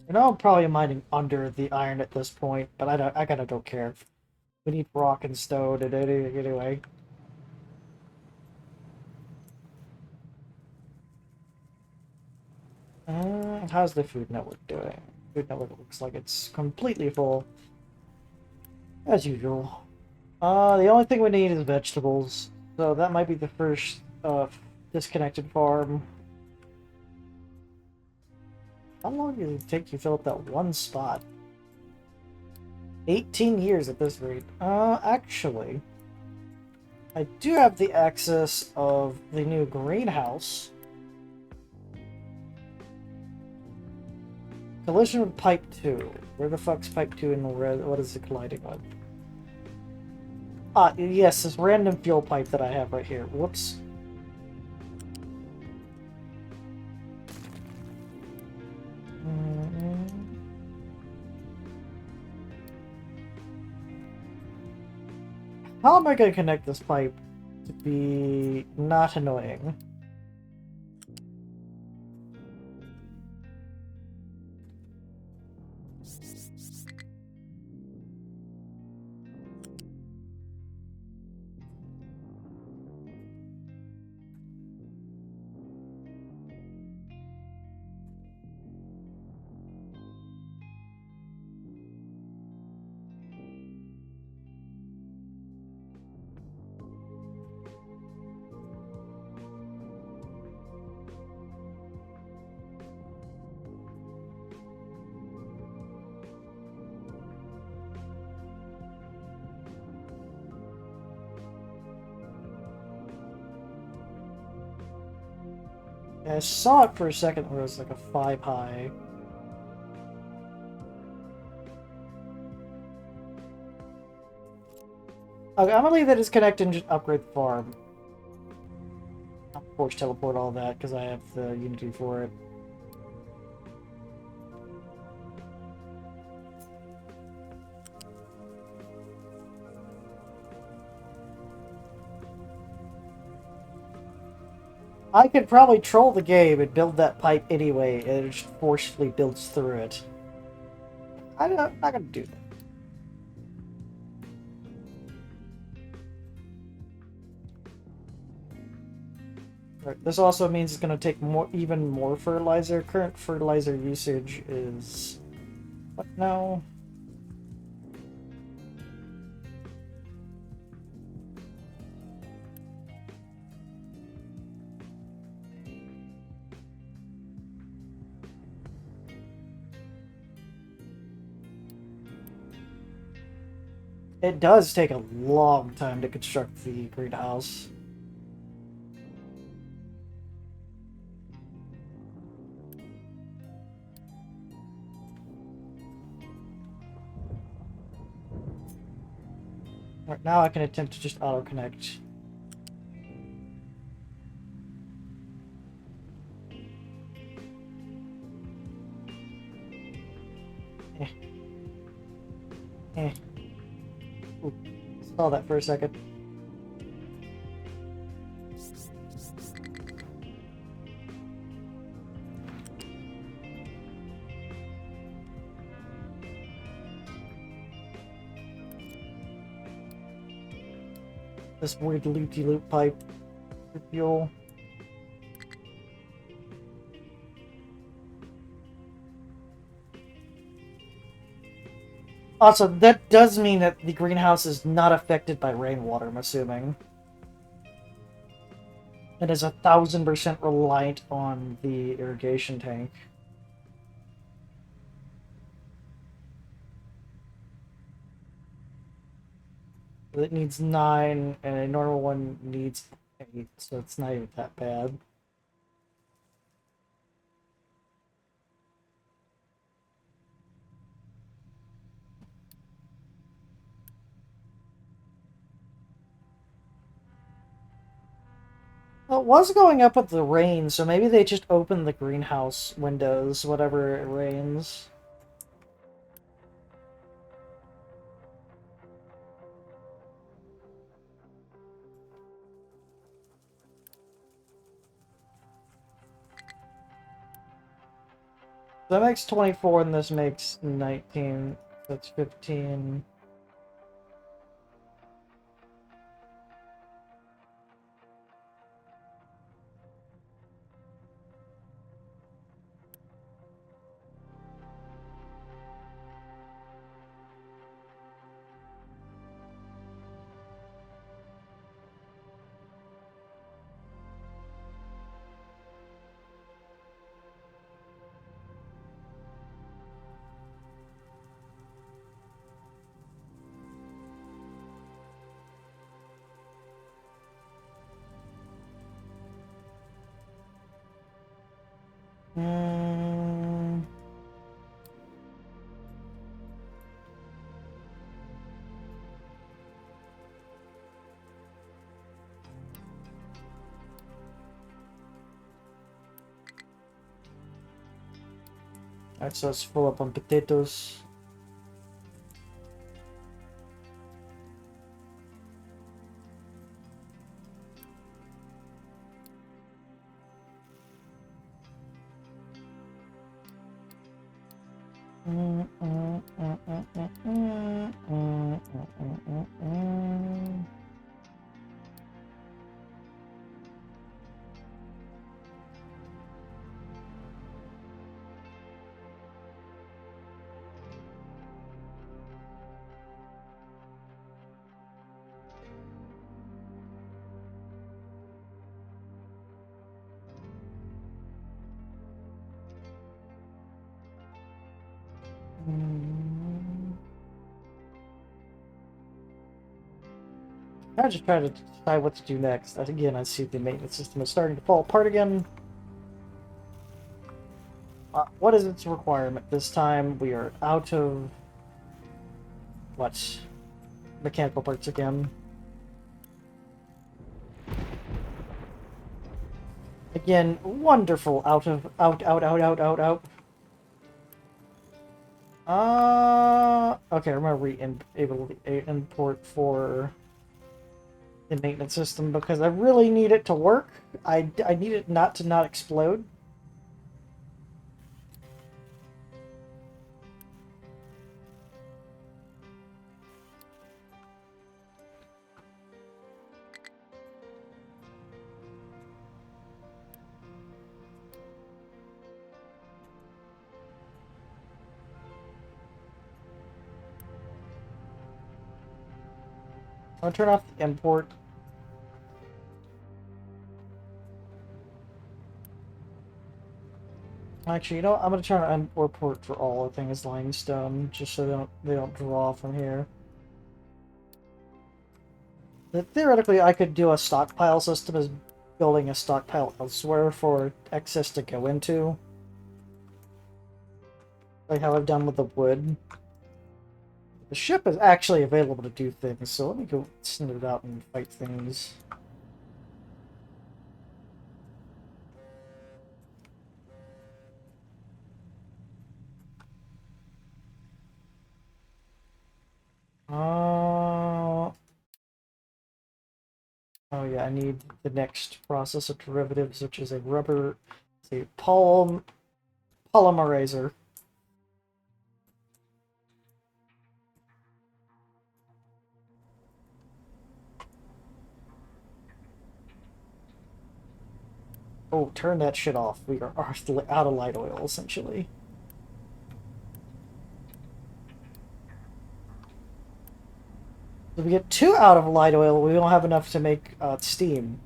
You know, I'm probably mining under the iron at this point, but I kind of don't care. We need rock and stone and anyway. How's the Food Network doing? Food Network looks like it's completely full, as usual. The only thing we need is vegetables, so that might be the first disconnected farm. How long did it take you to fill up that one spot? 18 years at this rate. Actually, I do have the access of the new greenhouse. Collision with Pipe 2. Where the fuck's Pipe 2 in the red? What is it colliding with? Ah, yes, this random fuel pipe that I have right here. Whoops. How am I going to connect this pipe to be not annoying? Yeah, I saw it for a second where it was like a 5 high. Okay, I'm gonna leave that as connect and just upgrade the farm. I'll force teleport all that because I have the Unity for it. I could probably troll the game and build that pipe anyway, and it just forcefully builds through it. I'm not gonna do that. Right, this also means it's gonna take even more fertilizer. Current fertilizer usage is what now? It does take a long time to construct the greenhouse. Right, now I can attempt to just auto-connect. Eh. Eh. Ooh, saw that for a second. This weird loop-de-loop pipe for fuel. Also, that does mean that the greenhouse is not affected by rainwater, I'm assuming. It is 1,000% reliant on the irrigation tank. It needs 9, and a normal one needs 8, so it's not even that bad. Well, it was going up with the rain, so maybe they just opened the greenhouse windows whenever it rains. That makes 24 and this makes 19. That's 15. Mm, alright, so let's full up on potatoes. I just try to decide what to do next. Again, I see the maintenance system is starting to fall apart again. What is its requirement this time? We are out of what? Mechanical parts again. Again, wonderful. Out of out. Okay, I'm gonna able to import for the maintenance system because I really need it to work. I need it not to not explode. I'm gonna turn off the import. Actually, you know what? I'm gonna turn on import for all the things limestone, just so they don't draw from here. Theoretically, I could do a stockpile system as building a stockpile elsewhere for excess to go into. Like how I've done with the wood. The ship is actually available to do things, so let me go send it out and fight things. Oh yeah, I need the next process of derivatives, which is a rubber, it's a polymerizer. Oh, turn that shit off. We are out of light oil, essentially. we get 2 out of light oil, we don't have enough to make steam.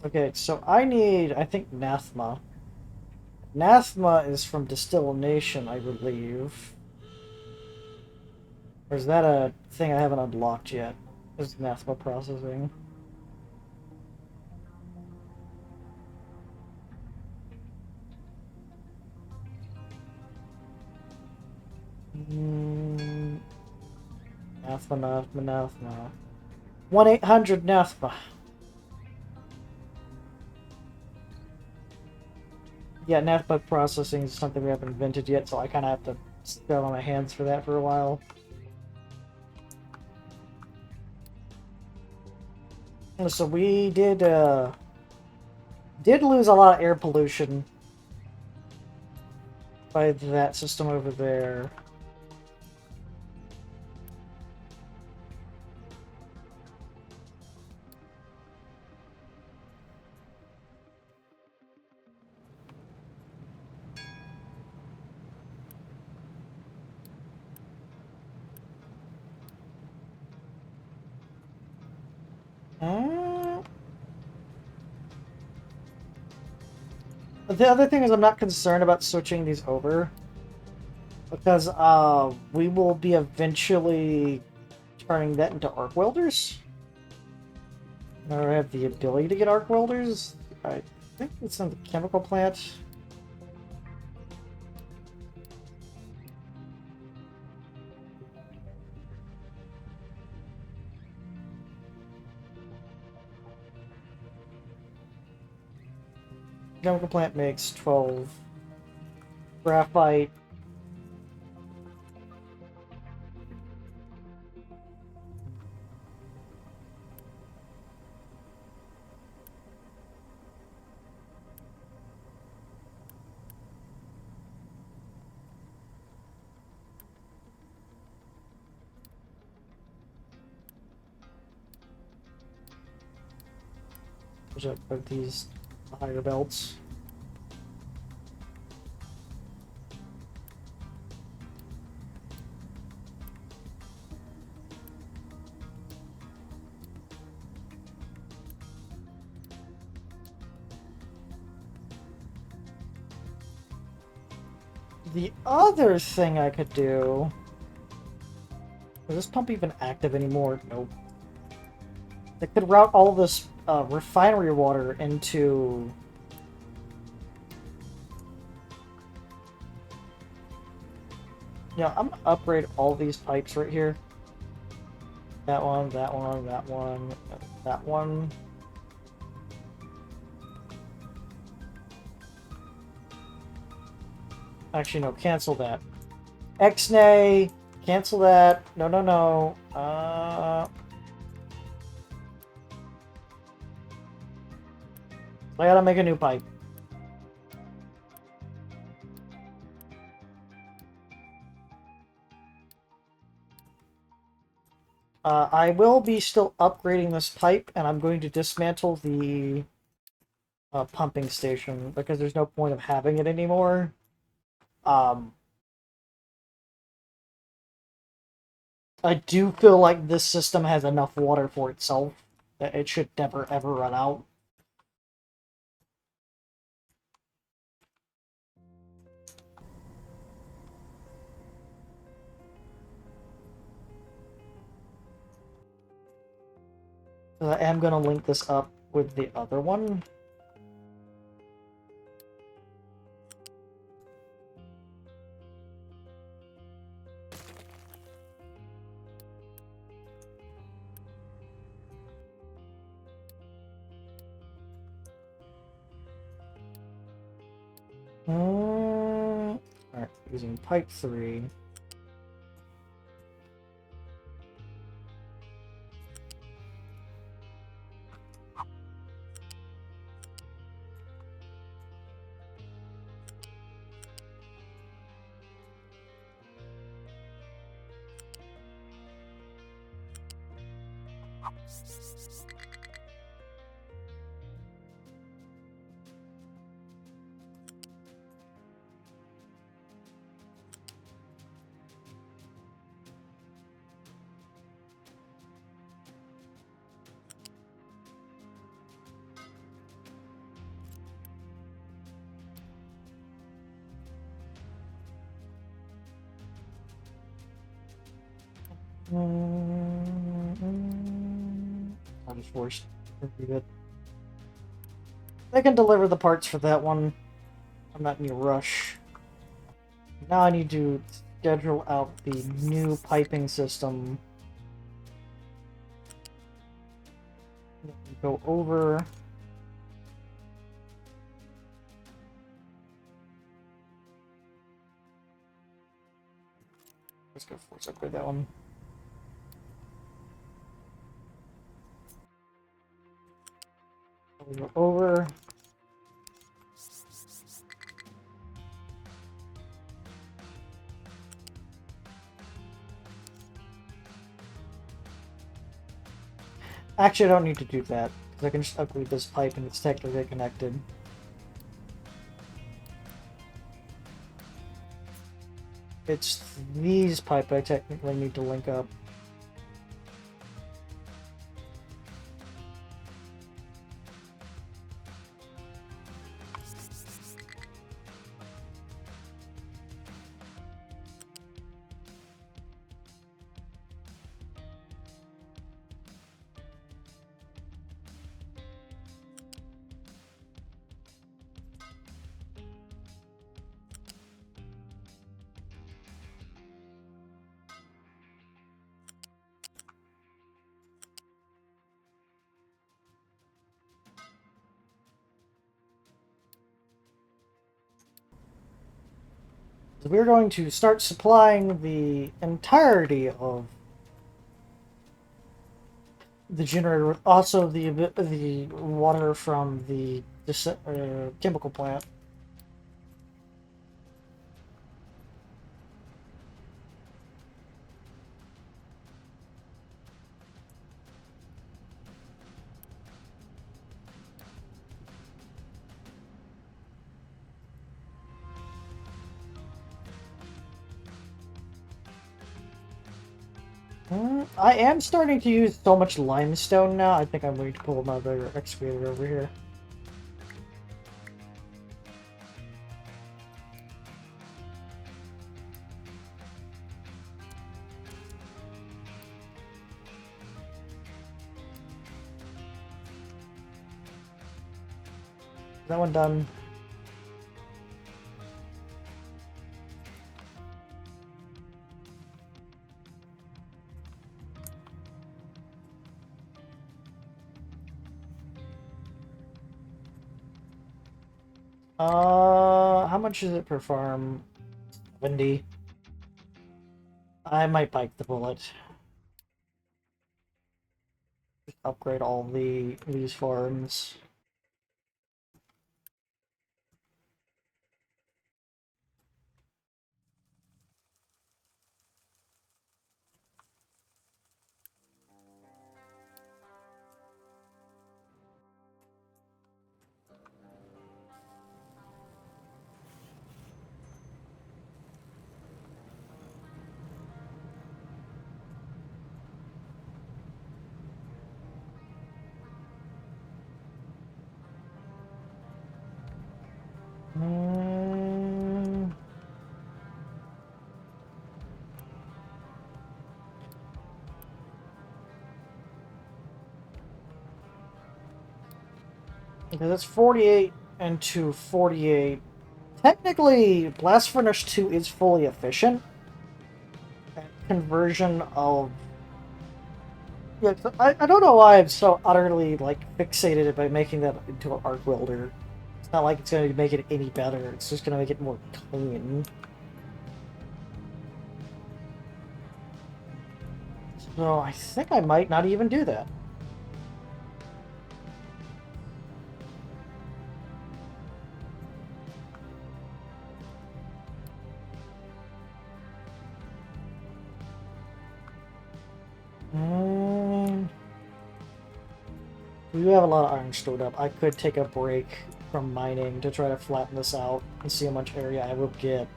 Okay, so I need, I think, Nathma. Nathma is from distillation, I believe. Or is that a thing I haven't unlocked yet? Is Nathma processing? Mm, Nathma. 1-800 Nathma. Yeah, Nathma processing is something we haven't invented yet, so I kind of have to sit on my hands for that for a while. So we did lose a lot of air pollution by that system over there. The other thing is I'm not concerned about switching these over because we will be eventually turning that into arc welders. Or have the ability to get arc welders. I think it's in the chemical plant. Chemical plant makes 12 graphite. Which I put these higher belts. The other thing I could do... Is this pump even active anymore? Nope. They could route all this refinery water into... Yeah, I'm gonna upgrade all these pipes right here. That one, that one, that one, that one. Actually, no, cancel that. X-nay, cancel that. No, no, no. I gotta make a new pipe. I will be still upgrading this pipe, and I'm going to dismantle the pumping station because there's no point of having it anymore. I do feel like this system has enough water for itself that it should never ever run out. I am going to link this up with the other one. Alright, using pipe 3. I'll just force it. They can deliver the parts for that one. I'm not in a rush. Now I need to schedule out the new piping system. Go over. Let's go force upgrade that one. Go over. Actually, I don't need to do that, because I can just upgrade this pipe and it's technically connected. It's these pipe I technically need to link up. So we're going to start supplying the entirety of the generator with also the water from the chemical plant. I am starting to use so much limestone now, I think I'm going to pull another excavator over here. Is that one done? How much is it per farm? 70. I might bite the bullet. Just upgrade all these farms. Okay, that's 48 and 248. Technically, Blast Furnace 2 is fully efficient. Conversion of... Yeah, I don't know why I'm so utterly, like, fixated by making that into an arc welder. It's not like it's going to make it any better, it's just going to make it more clean. So I think I might not even do that. We do have a lot of iron stored up. I could take a break from mining to try to flatten this out and see how much area I will get.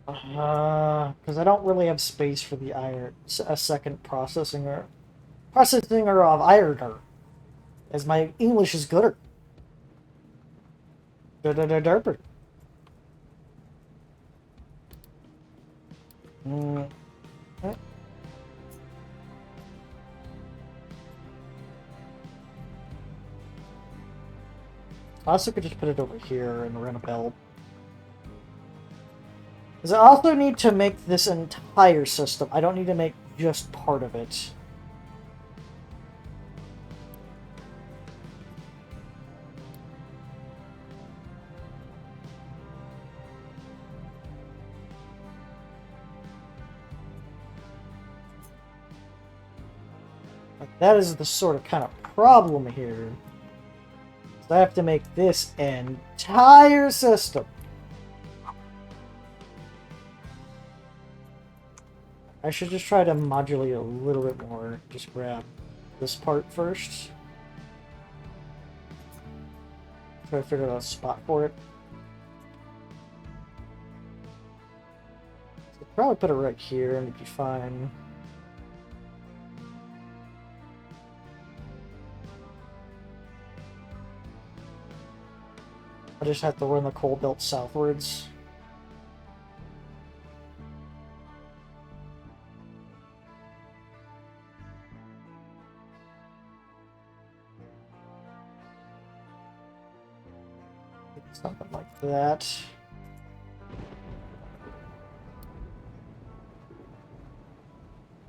Because I don't really have space for the iron, a second processing or of ironer, as my English is gooder. Derper. Okay. I also could just put it over here and run a belt. Because I also need to make this entire system. I don't need to make just part of it. Like, that is the sort of kind of problem here. So I have to make this entire system. I should just try to modulate a little bit more. Just grab this part first. Try to figure out a spot for it. So probably put it right here and it'd be fine. I just have to run the coal belt southwards. Something like that.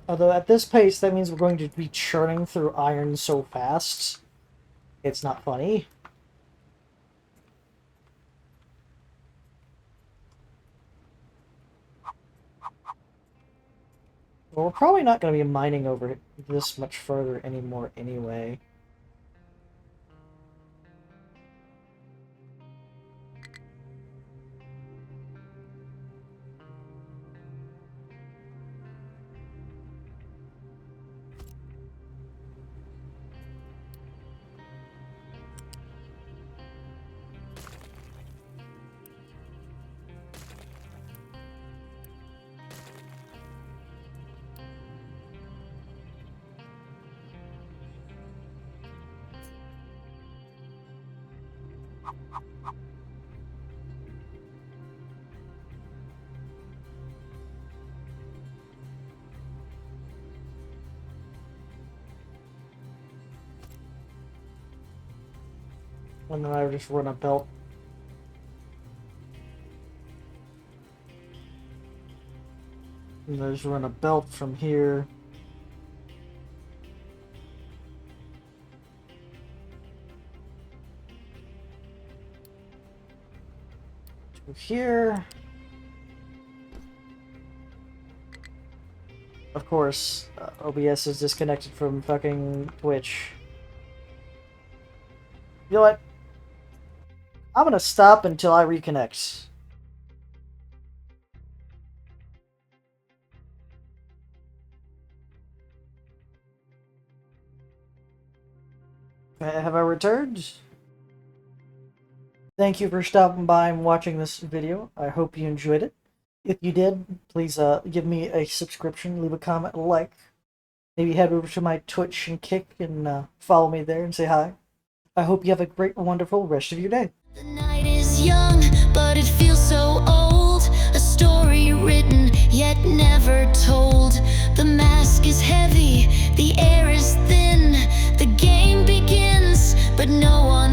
Although at this pace, that means we're going to be churning through iron so fast. It's not funny. Well, we're probably not going to be mining over this much further anymore anyway. And then I just run a belt. And I just run a belt from here. To here. Of course, OBS is disconnected from fucking Twitch. You know what? I'm gonna stop until I reconnect. Have I returned? Thank you for stopping by and watching this video. I hope you enjoyed it. If you did, please give me a subscription, leave a comment, a like. Maybe head over to my Twitch and Kick and follow me there and say hi. I hope you have a great, wonderful rest of your day. The night is young, but it feels so old. A story written, yet never told. The mask is heavy, the air is thin. The game begins, but no one